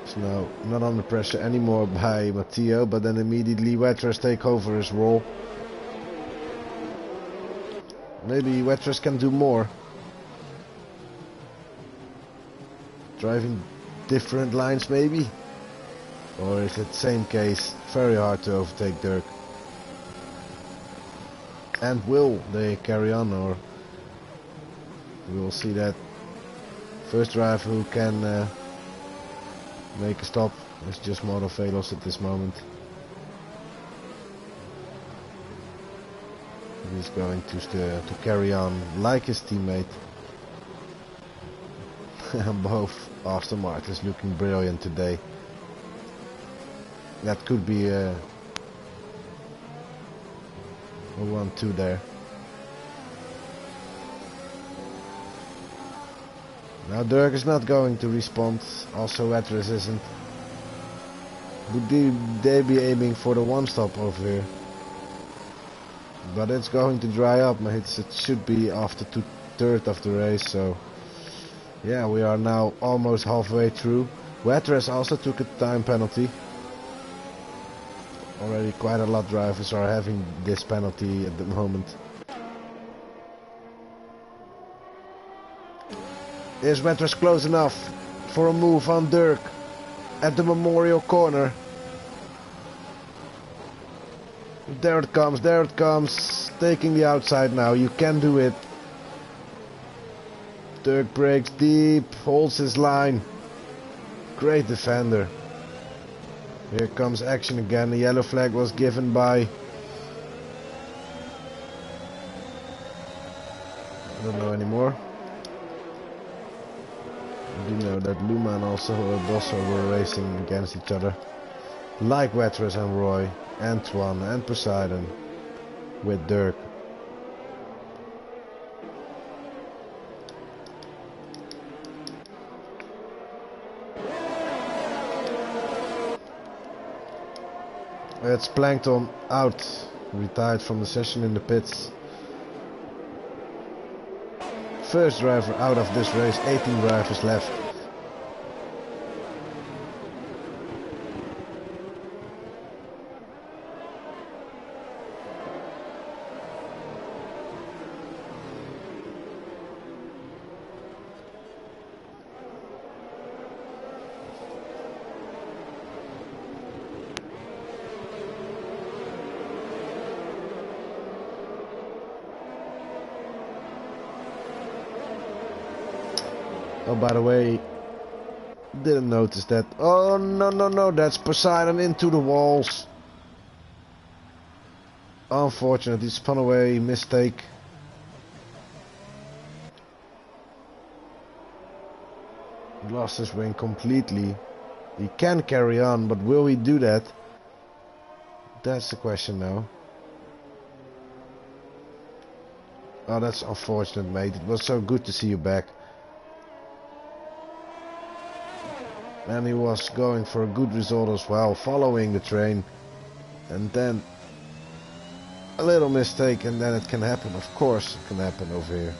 So now not under pressure anymore by Matteo, but then immediately Wetras take over his role. Maybe Wetras can do more. Driving different lines maybe? Or is it same case? Very hard to overtake Dirk. And will they carry on, or we will see that. First driver who can make a stop is just Moto Velos at this moment. He's going to carry on like his teammate. Both Aston Martins looking brilliant today. That could be a 1-2 there. Now Dirk is not going to respond, also Wetras isn't. Would they be aiming for the one stop over here? But it's going to dry up, mates. It should be after 2/3 of the race, so yeah, we are now almost halfway through. Wetras also took a time penalty. Already quite a lot of drivers are having this penalty at the moment. Is Wetras close enough for a move on Dirk at the Memorial Corner? There it comes, taking the outside now, you can do it. Dirk brakes deep, holds his line. Great defender. Here comes action again. The yellow flag was given by... I don't know anymore. I do know that Luma and also Bosso were racing against each other. Like Wetras and Roy, Antoine and Poseidon with Dirk. It's Plankton out, retired from the session in the pits. First driver out of this race, 18 drivers left. Oh, by the way, didn't notice that. Oh, no, that's Poseidon into the walls. Unfortunate, he spun away, mistake. Lost his wing completely. He can carry on, but will he do that? That's the question now. Oh, that's unfortunate, mate. It was so good to see you back. And he was going for a good result as well, following the train. And then a little mistake, and then it can happen. Of course it can happen over here.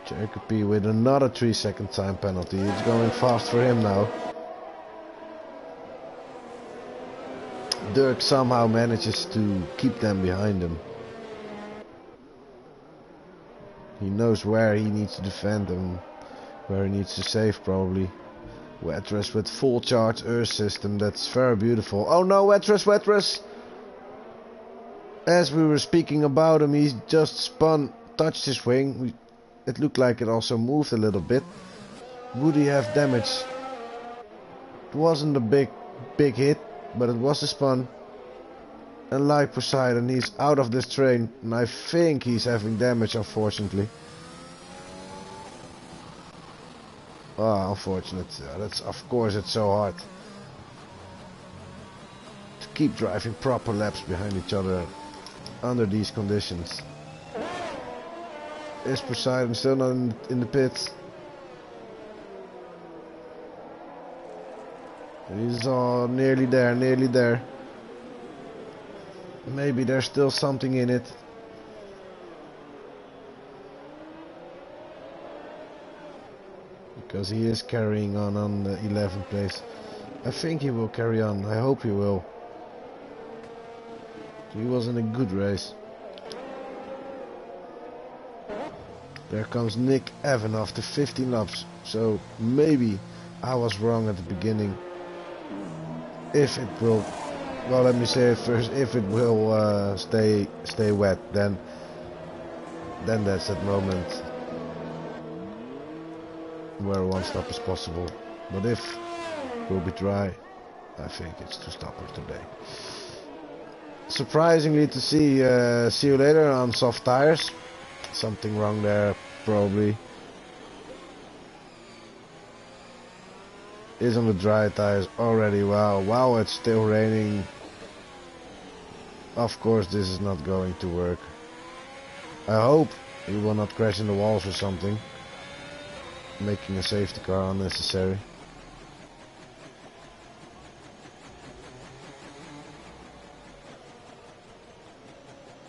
Jacoby with another 3-second time penalty. It's going fast for him now. Dirk somehow manages to keep them behind him. He knows where he needs to defend and where he needs to save probably. Wetras with full charge Earth system, that's very beautiful. Oh no, Wetras! As we were speaking about him, he just spun, touched his wing. It looked like it also moved a little bit. Would he have damage? It wasn't a big hit, but it was a spun. And like Poseidon, he's out of this train, and I think he's having damage, unfortunately. Oh, unfortunate. That's, of course, it's so hard to keep driving proper laps behind each other under these conditions. Is Poseidon still not in the pits? He's nearly there, nearly there. Maybe there's still something in it. Because he is carrying on the 11th place. I think he will carry on. I hope he will. He was in a good race. There comes Nick Evan after 15 laps. So maybe I was wrong at the beginning. If it will, well, let me say it first. If it will stay wet, then that's that moment where one stop is possible. But if it will be dry, I think it's two stoppers today. Surprisingly to see you later on soft tires. Something wrong there, probably. Is on the dry tires already. Wow, it's still raining. Of course this is not going to work. I hope he will not crash in the walls or something, making a safety car unnecessary.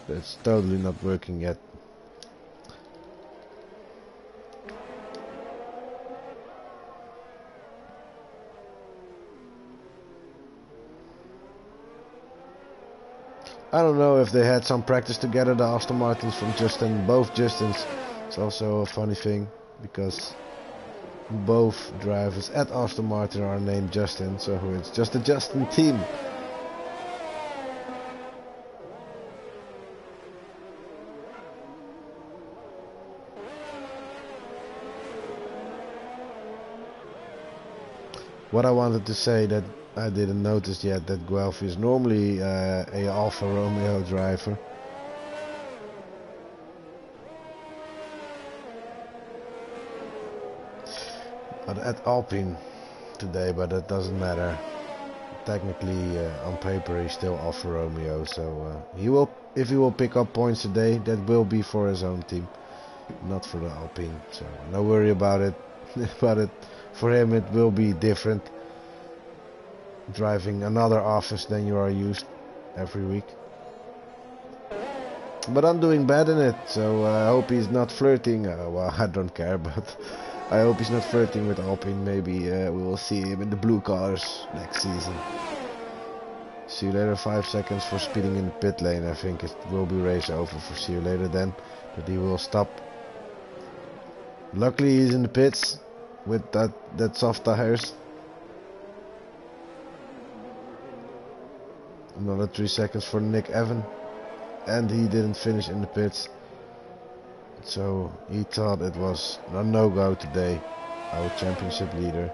It's totally not working yet. I don't know if they had some practice together, the Aston Martins from Justin, both Justins. It's also a funny thing, because both drivers at Aston Martin are named Justin, so it's just a Justin team. What I wanted to say that I didn't notice yet, that Guelph is normally a Alfa Romeo driver. But at Alpine today, but that doesn't matter. Technically, on paper, he's still Alfa Romeo, so he will, if he will pick up points today, that will be for his own team, not for the Alpine. So no worry about it. For him, it will be different. Driving another office than you are used every week. But I'm doing bad in it, so I hope he's not flirting. Well, I don't care, but I hope he's not flirting with Alpine. Maybe we will see him in the blue cars next season. See you later. 5 seconds for speeding in the pit lane. I think it will be race over for see you later then, but he will stop. Luckily he's in the pits with that soft tires. Another 3 seconds for Nick Evan, and he didn't finish in the pits, so he thought it was a no-go today, our championship leader.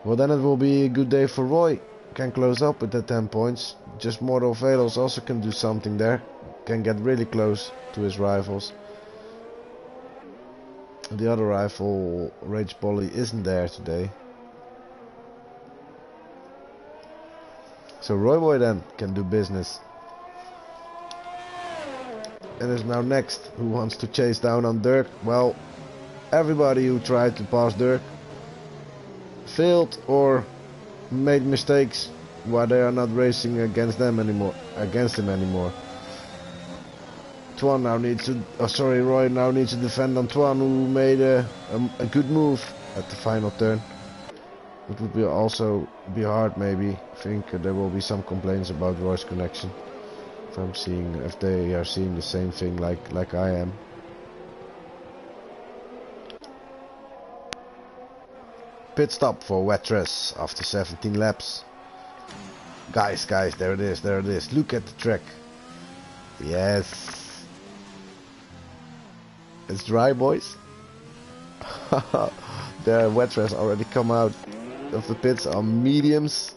Well, then it will be a good day for Roy. Can close up with the 10 points. Just Mortal Velos also can do something there, can get really close to his rivals. The other rival, Rage Bolly, isn't there today. So Roy Boy then can do business. And is now next. Who wants to chase down on Dirk? Well, everybody who tried to pass Dirk failed or made mistakes while they are not racing against him anymore. Twan now needs to, Roy now needs to defend on Twan, who made a good move at the final turn. It would be also be hard, maybe. I think there will be some complaints about Roy's connection. If they are seeing the same thing like I am. Pit stop for Wettress after 17 laps. Guys, there it is. Look at the track. Yes. It's dry, boys. The wet rest already come out of the pits on mediums.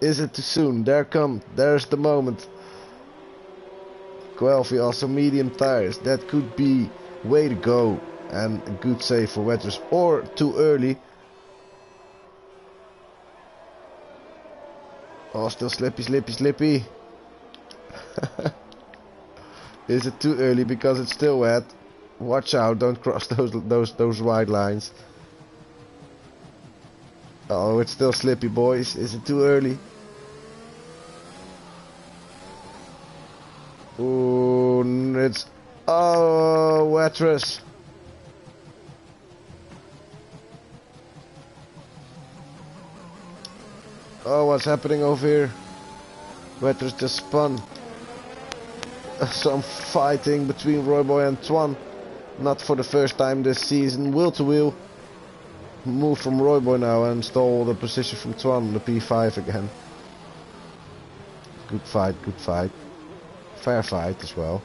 Is it too soon? There's the moment. Guelphy also medium tires. That could be way to go and a good save for Wetters, or too early. Oh, still slippy. Is it too early because it's still wet? Watch out! Don't cross those white lines. Oh, it's still slippy, boys. Is it too early? Oh, it's... Oh, Wetters. Oh, what's happening over here? Wetters just spun. Some fighting between Royboy and Twan. Not for the first time this season. Wheel to wheel. Move from Royboy now and stole the position from Twan, the P5 again. Good fight. Fair fight as well.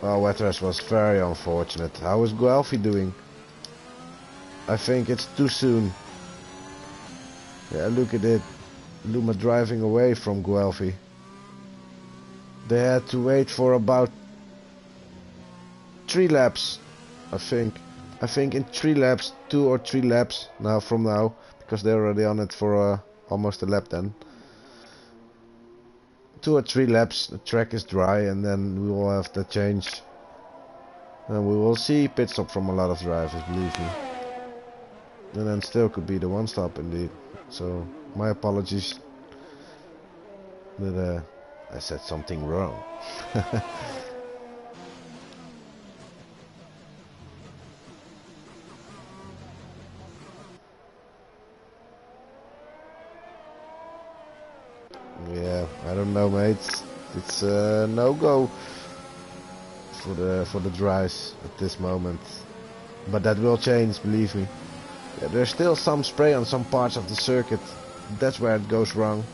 Well, Wetters was very unfortunate. How is Guelphy doing? I think it's too soon. Yeah, look at it. Luma driving away from Guelphy. They had to wait for about 3 laps, I think. I think in 3 laps, 2 or 3 laps from now, because they're already on it for almost a lap then. 2 or 3 laps, the track is dry, and then we will have the change. And we will see pit stop from a lot of drivers, believe me. And then still could be the 1 stop indeed. So, my apologies. But I said something wrong. Yeah, I don't know, mates. It's no go for the dries at this moment. But that will change, believe me. Yeah, there's still some spray on some parts of the circuit. That's where it goes wrong.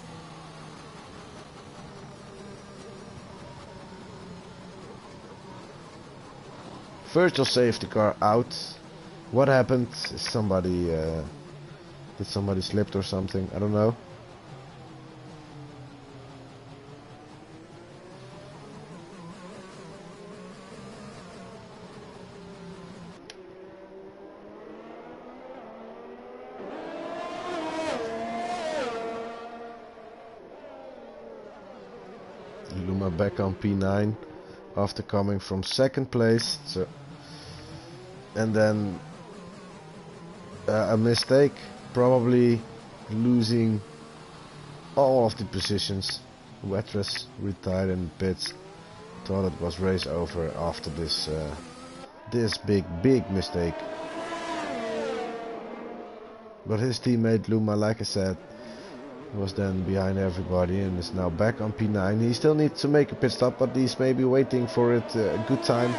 Virtual safety car out. What happened? Did somebody slipped or something? I don't know. Luma back on P9 after coming from 2nd place. So, and then a mistake, probably losing all of the positions. Wetters retired in the pits. Thought it was race over after this big mistake. But his teammate Luma, like I said, was then behind everybody and is now back on P9. He still needs to make a pit stop, but he's maybe waiting for it a good time.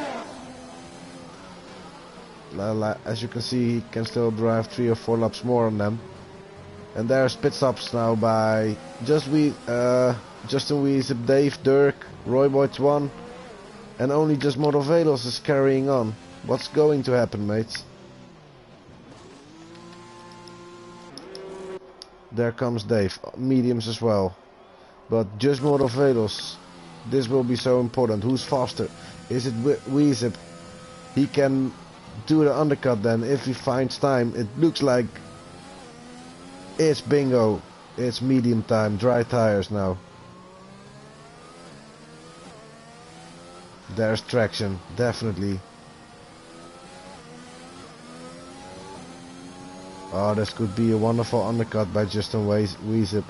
As you can see, he can still drive 3 or 4 laps more on them. And there's pit stops now by Justin Wiesep, Dave, Dirk, Royboy Twan, and only just Motovelos is carrying on. What's going to happen, mates? There comes Dave, mediums as well. But just Motovelos. This will be so important. Who's faster? Is it Wiesep? He can do the undercut then if he finds time. It looks like it's bingo. It's medium time, dry tires now. There's traction, definitely. Oh, this could be a wonderful undercut by Justin Wiesep.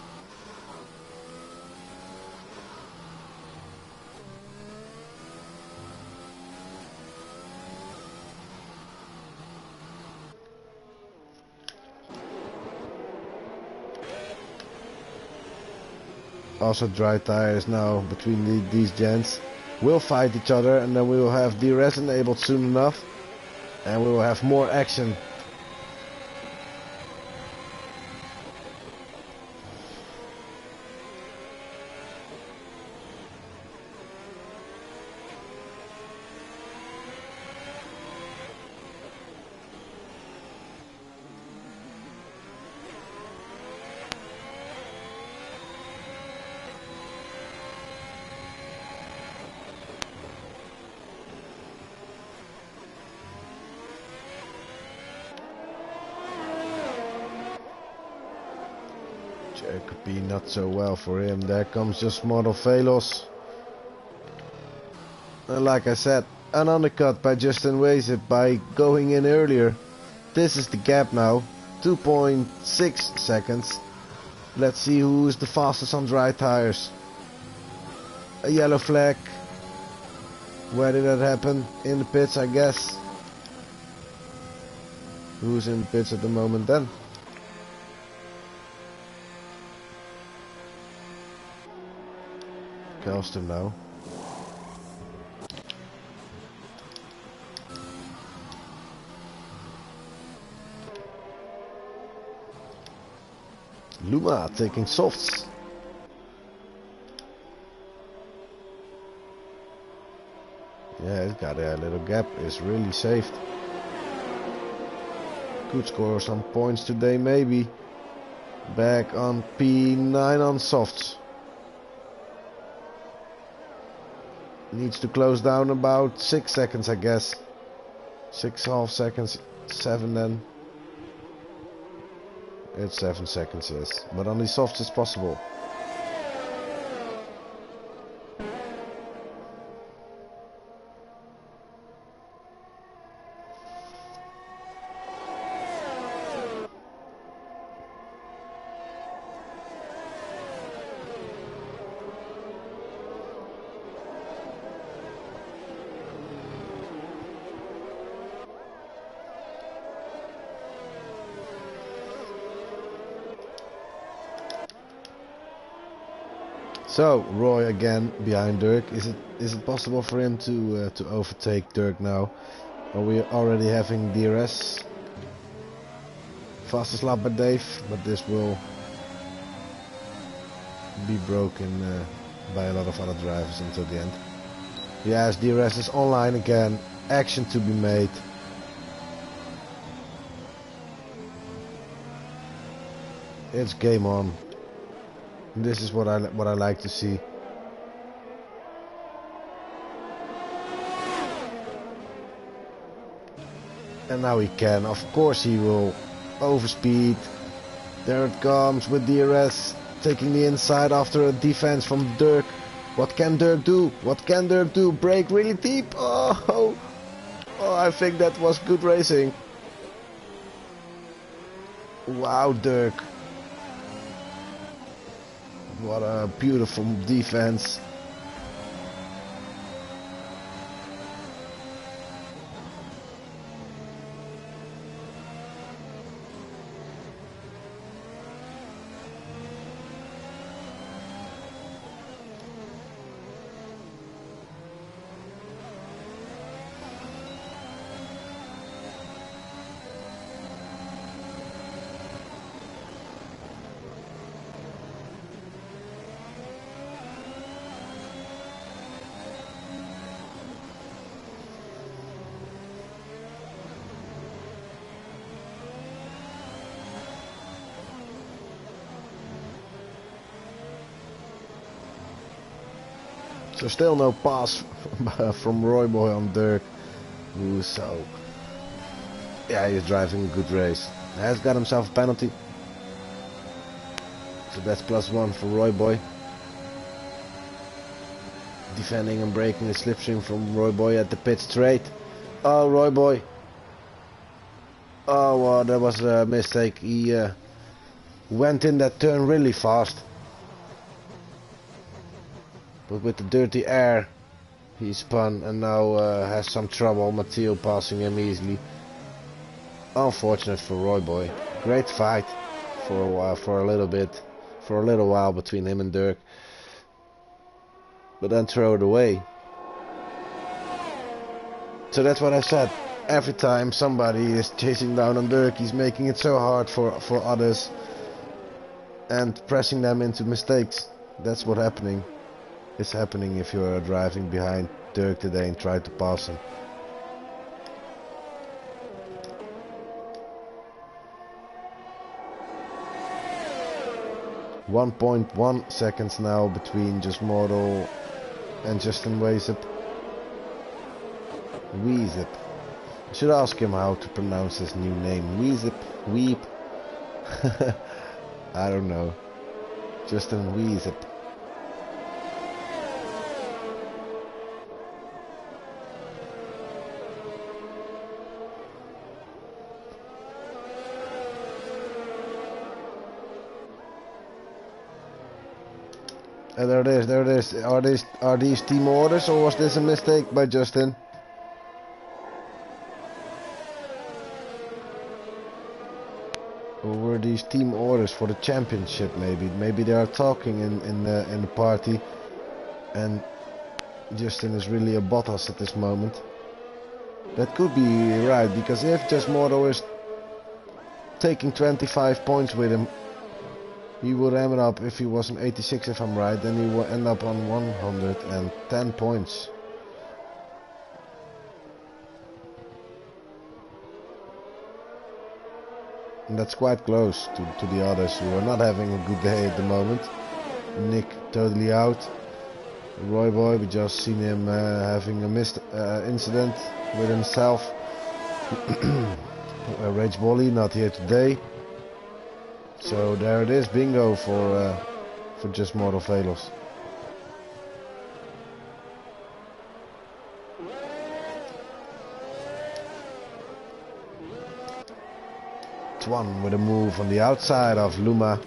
Also dry tires now between these gents. We'll fight each other and then we will have DRS enabled soon enough. And we will have more action. it could be not so well for him. There comes just Model Velos. And like I said, an undercut by Justin Weisip by going in earlier. This is the gap now, 2.6 seconds. Let's see who is the fastest on dry tires. A yellow flag. Where did that happen? In the pits, I guess. Who's in the pits at the moment then? Kelston now. Luma taking softs. Yeah, it's got a little gap. It's really saved. Could score some points today, maybe. Back on P9 on softs. Needs to close down about 6 seconds, I guess. 6.5 seconds. 7 then. It's 7 seconds, yes. But on the softs it's possible. So Roy again behind Dirk. Is it possible for him to overtake Dirk now? Are we already having DRS? Fastest lap by Dave, but this will be broken by a lot of other drivers until the end. Yes, DRS is online again. Action to be made. It's game on. This is what I like to see. And now he can. Of course he will overspeed. There it comes with DRS taking the inside after a defense from Dirk. What can Dirk do? What can Dirk do? Brake really deep. Oh, I think that was good racing. Wow, Dirk. What a beautiful defense. So still no pass from Roy Boy on Dirk, who's so... Yeah, he's driving a good race. Has got himself a penalty. So that's +1 for Roy Boy. Defending and breaking the slipstream from Roy Boy at the pit straight. Oh, Roy Boy. Oh, well, that was a mistake. He went in that turn really fast. But with the dirty air, he spun and now has some trouble. Matteo passing him easily. Unfortunate for Roy Boy. Great fight for a while, for a little while between him and Dirk. But then throw it away. So that's what I said. Every time somebody is chasing down on Dirk, he's making it so hard for others and pressing them into mistakes. That's what's happening. It's happening if you're driving behind Dirk today and try to pass him. .1 seconds now between just Model and Justin Weisip. Weisip. I should ask him how to pronounce his new name. Weisip. Weep. I don't know. Justin Weezip. And there it is, there it is. Are these team orders, or was this a mistake by Justin? Or were these team orders for the championship? Maybe they are talking in the party, and Justin is really a Bottas at this moment. That could be right, because if Jasmoro is taking 25 points with him, he would end up, if he was on 86 if I'm right, then he will end up on 110 points. And that's quite close to the others who are not having a good day at the moment. Nick totally out. Roy Boy, we just seen him having a missed incident with himself. Rage Bolly not here today. So there it is, bingo for just Mortal Velos. Twan with a move on the outside of Luma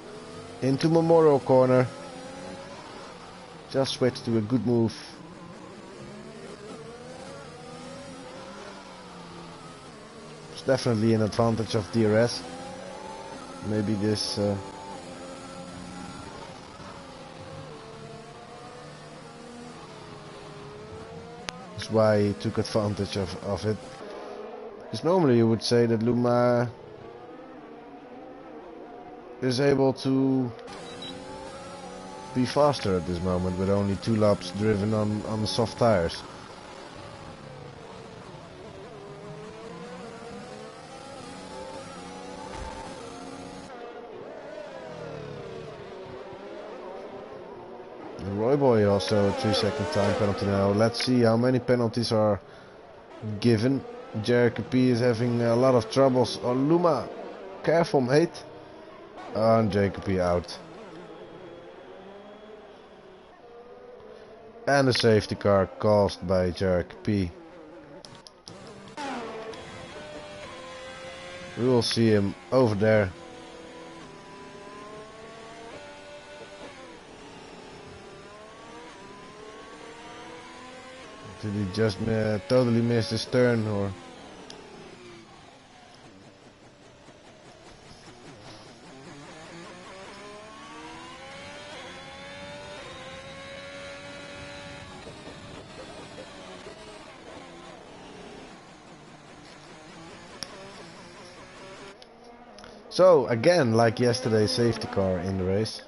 into Memorial Corner. Just switched to a good move. It's definitely an advantage of DRS. Maybe this is why he took advantage of it. Because normally you would say that Luma is able to be faster at this moment with only 2 laps driven on soft tires. Roy Boy also a 3-second time penalty now. Let's see how many penalties are given. Jericho P is having a lot of troubles. Oh, Luma, careful mate. And Jacob P out. And a safety car caused by Jericho P. We will see him over there. Did he just totally miss his turn, or? So again, like yesterday, safety car in the race.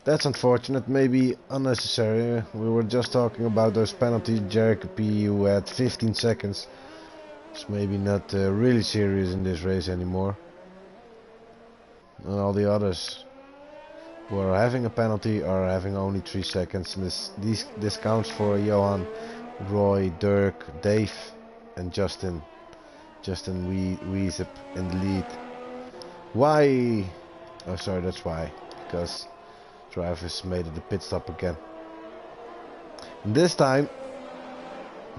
That's unfortunate, maybe unnecessary. We were just talking about those penalties. Jericho P, who had 15 seconds, is maybe not really serious in this race anymore. And all the others who are having a penalty are having only 3 seconds. And this counts for Johan, Roy, Dirk, Dave, and Justin. Justin Weezip in the lead. Why? Oh, sorry, that's why. Because drivers made it the pit stop again. And this time,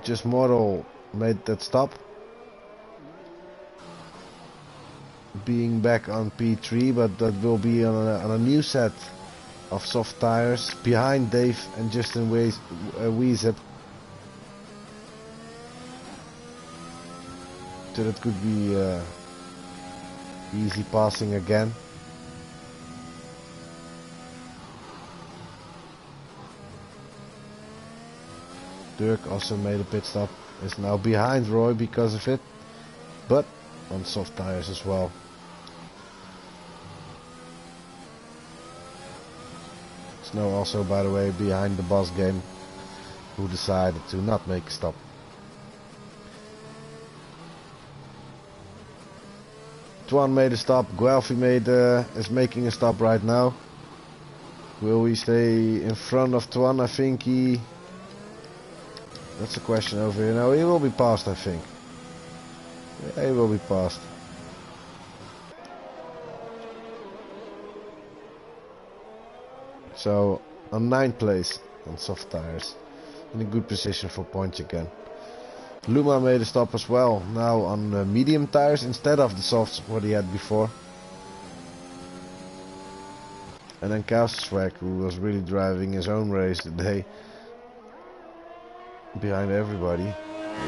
just Mortal made that stop. Being back on P3, but that will be on a new set of soft tires behind Dave and Justin Weezip. So that could be easy passing again. Dirk also made a pit stop, is now behind Roy because of it, but on soft tires as well. Snow also, by the way, behind the boss game, who decided to not make a stop. Twan made a stop, Guelphy is making a stop right now. Will we stay in front of Twan? I think that's a question over here. No, he will be passed, I think. Yeah, he will be passed. So on 9th place on soft tires, in a good position for points again. Luma made a stop as well, now on medium tires instead of the softs what he had before. And then Kelswag, who was really driving his own race today, behind everybody,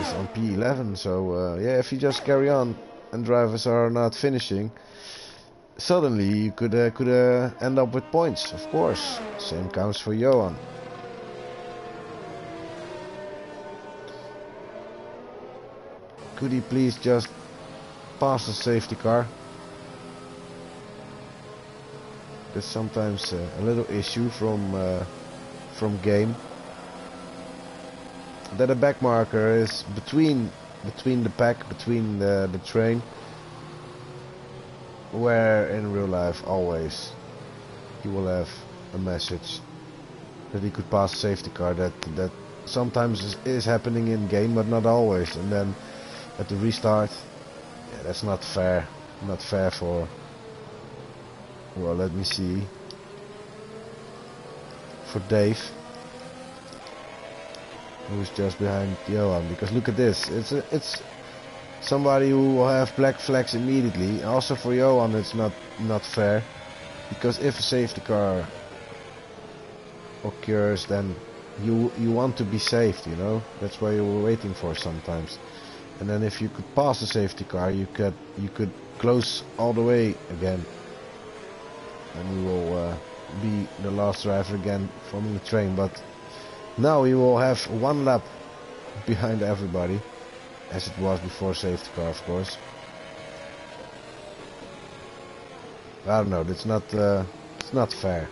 is on P11. So yeah, if you just carry on and drivers are not finishing, suddenly you could end up with points, of course. Same counts for Johan. Could he please just pass the safety car? That's sometimes a little issue from game. That a back marker is between the pack, between the train, where in real life always he will have a message that he could pass a safety car. That sometimes is happening in game, but not always. And then at the restart, yeah, that's not fair. Not fair for. Well, let me see. For Dave, who's just behind Johan, because look at this. It's somebody who will have black flags immediately. Also for Johan, it's not fair, because if a safety car occurs, then you want to be saved. You know, that's why you were waiting for sometimes. And then if you could pass a safety car, you could close all the way again. And we will be the last driver again from the train, but now we will have one lap behind everybody, as it was before safety car, of course. I don't know, it's not fair.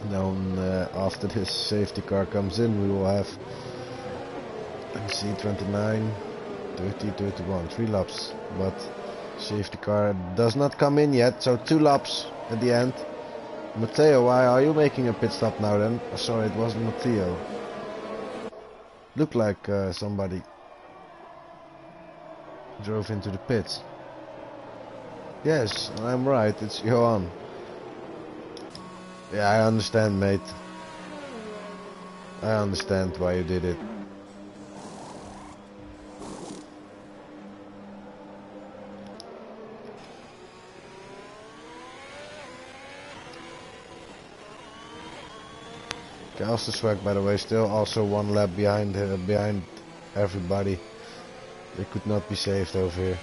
Then after this safety car comes in, we will have, let me see, 29, 30, 31, 3 laps. But safety car does not come in yet, so 2 laps at the end. Matteo, why are you making a pit stop now then? Oh, sorry, it wasn't Matteo. Looked like somebody drove into the pits. Yes, I'm right, it's Johan. Yeah, I understand, mate. I understand why you did it. Swag, by the way, still also 1 lap behind everybody. They could not be saved over here.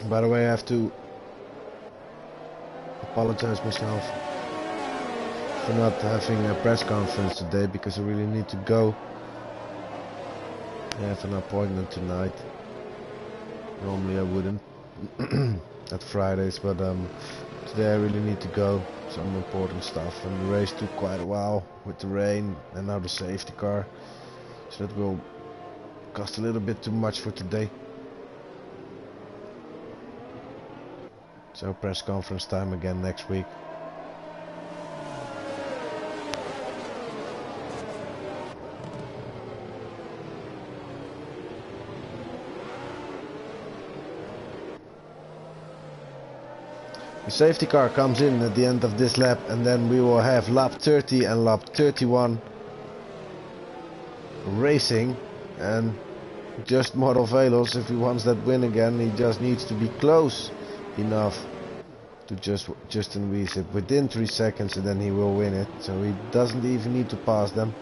By the way, I have to apologize myself for not having a press conference today, because I really need to go. I have an appointment tonight. Normally I wouldn't at Fridays, but today I really need to go. Some important stuff, and the race took quite a while with the rain and now the safety car, so that will cost a little bit too much for today. So press conference time again next week. The safety car comes in at the end of this lap, and then we will have lap 30 and lap 31 racing. And just Model Velos, if he wants that win again, he just needs to be close enough to Justin Wiese within 3 seconds, and then he will win it. So he doesn't even need to pass them.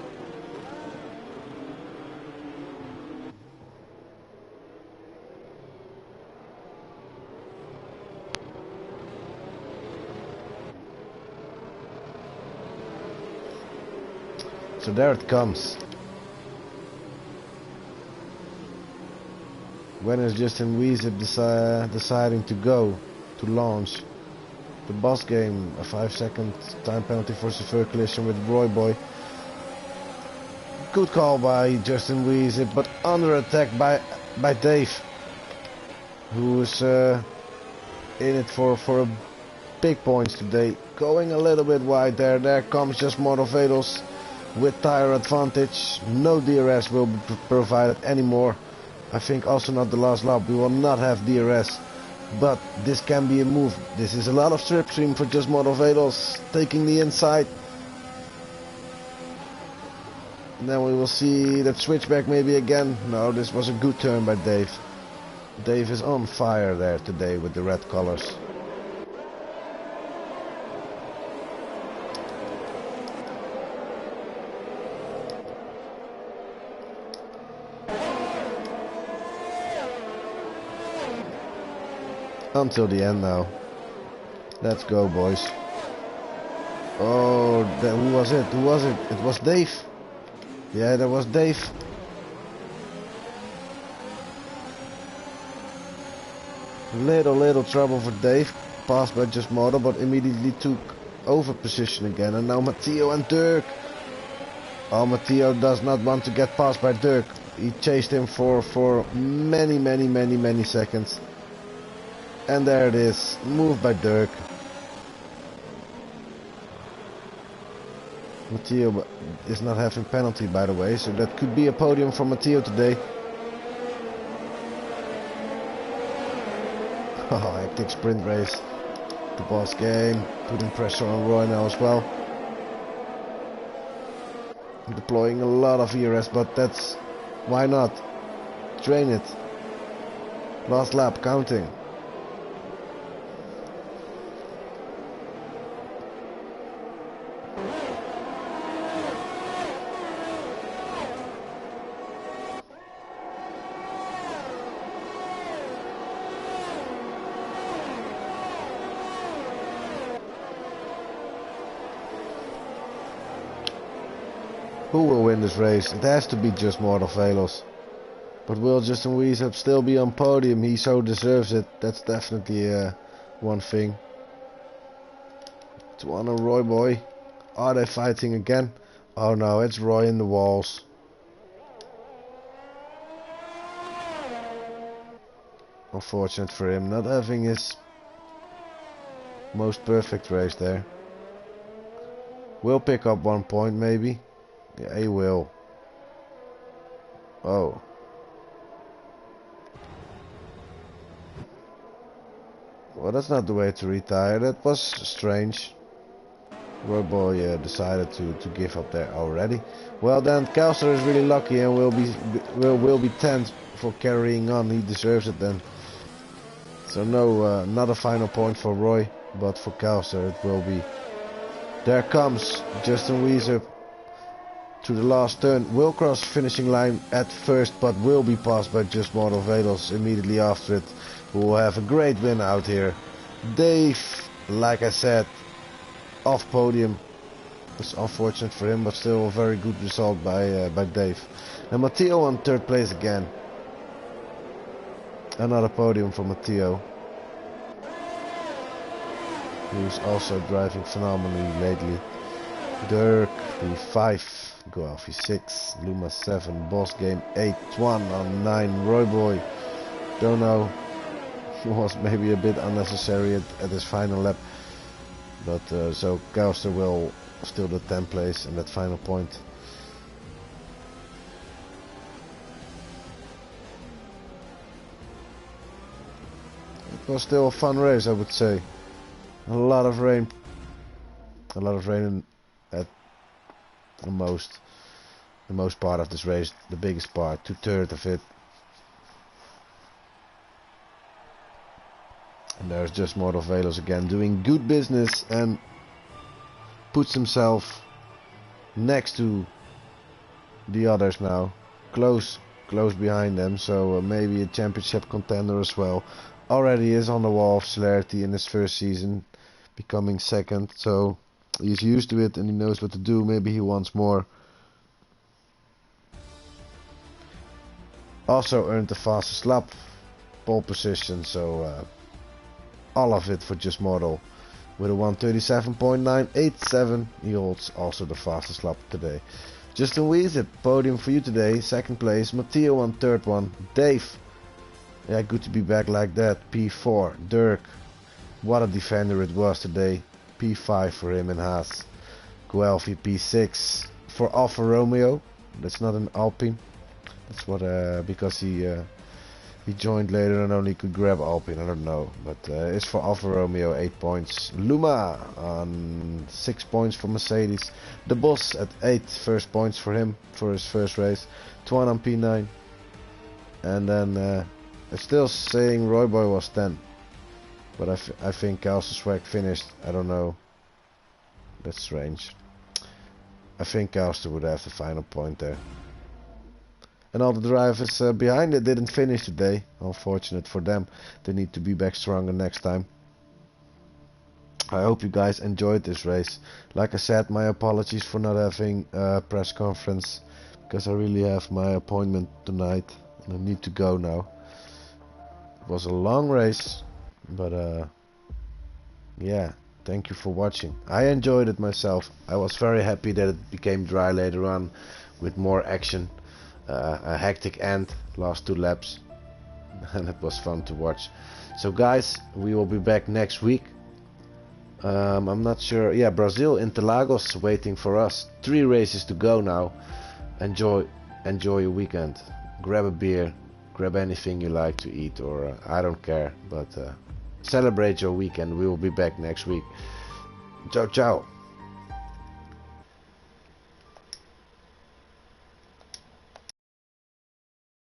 So there it comes. When is Justin Wiese deciding to go, to launch? The boss game, a 5-second time penalty for severe collision with Roy Boy. Good call by Justin Wiese, but under attack by Dave, who is in it for a big points today. Going a little bit wide there. There comes just Model Velos with tire advantage. No DRS will be provided anymore. I think also not the last lap. We will not have DRS. But this can be a move. This is a lot of slipstream for just Model Velos taking the inside. And then we will see that switchback maybe again. No, this was a good turn by Dave. Dave is on fire there today with the red colors. Until the end now. Let's go, boys. Oh, who was it? Who was it? It was Dave. Yeah, that was Dave. Little trouble for Dave. Passed by just Motor, but immediately took over position again. And now Matteo and Dirk. Oh, Matteo does not want to get passed by Dirk. He chased him for many seconds. And there it is, moved by Dirk. Matteo is not having penalty, by the way, so that could be a podium for Matteo today. Oh, hectic sprint race. The boss game, putting pressure on Roy now as well. Deploying a lot of ERS, but that's... why not? Train it. Last lap, counting. Who will win this race? It has to be just Model Velos. But will Justin Wiese still be on podium? He so deserves it. That's definitely one thing. To honor Roy Boy. Are they fighting again? Oh no, it's Roy in the walls. Unfortunate for him not having his most perfect race there. Will pick up 1 point maybe. Yeah, he will. Oh. Well, that's not the way to retire. That was strange. Roy Boy decided to give up there already. Well, then Kelster is really lucky and will be 10th for carrying on. He deserves it then. So no, not a final point for Roy, but for Kelster it will be. There comes Justin Wiese to the last turn. Will cross finishing line at first, but will be passed by just Model Velos immediately after it. Who will have a great win out here. Dave, like I said, off podium. It's unfortunate for him, but still a very good result by Dave. And Matteo on 3rd place again. Another podium for Matteo, who's also driving phenomenally lately. Dirk, P5. Goafi 6, Luma 7, Boss Game 8, Twan on 9, Roy Boy, don't know, was maybe a bit unnecessary at his final lap, but so Kelster will steal the 10th place and that final point. It was still a fun race, I would say. A lot of rain. A lot of rain at the most part of this race. The biggest part, 2/3 of it. And there's just Mortal Velos again doing good business and puts himself next to the others now. Close behind them, so maybe a championship contender as well. Already is on the wall of Celerity in his first season, becoming second, so he's used to it and he knows what to do. Maybe he wants more. Also earned the fastest lap, pole position, so all of it for Just Mortal. With a 1:37.987, he holds also the fastest lap today. Justin Weezer, podium for you today, second place. Matteo on third one. Dave, yeah, good to be back like that. P4. Dirk, what a defender it was today. P5 for him in Haas. Guelphi P6 for Alfa Romeo. That's not an Alpine. That's what because he joined later and only could grab Alpine. I don't know, but it's for Alfa Romeo 8 points. Luma on 6 points for Mercedes. The Boss at 8 first points for him for his first race. Twan on P9, and then it's still saying Royboy was 10, but I think Swag finished. I don't know. That's strange. I think Kauster would have the final point there. And all the drivers behind it didn't finish today. Unfortunate for them. They need to be back stronger next time. I hope you guys enjoyed this race. Like I said, my apologies for not having a press conference, because I really have my appointment tonight and I need to go now. It was a long race, but yeah, thank you for watching. I enjoyed it myself. I was very happy that it became dry later on with more action. A hectic end, last 2 laps, and it was fun to watch. So guys, we will be back next week. I'm not sure. Yeah, Brazil, Interlagos waiting for us. 3 races to go now. Enjoy your weekend. Grab a beer, grab anything you like to eat, or I don't care, but celebrate your weekend. We will be back next week. Ciao ciao.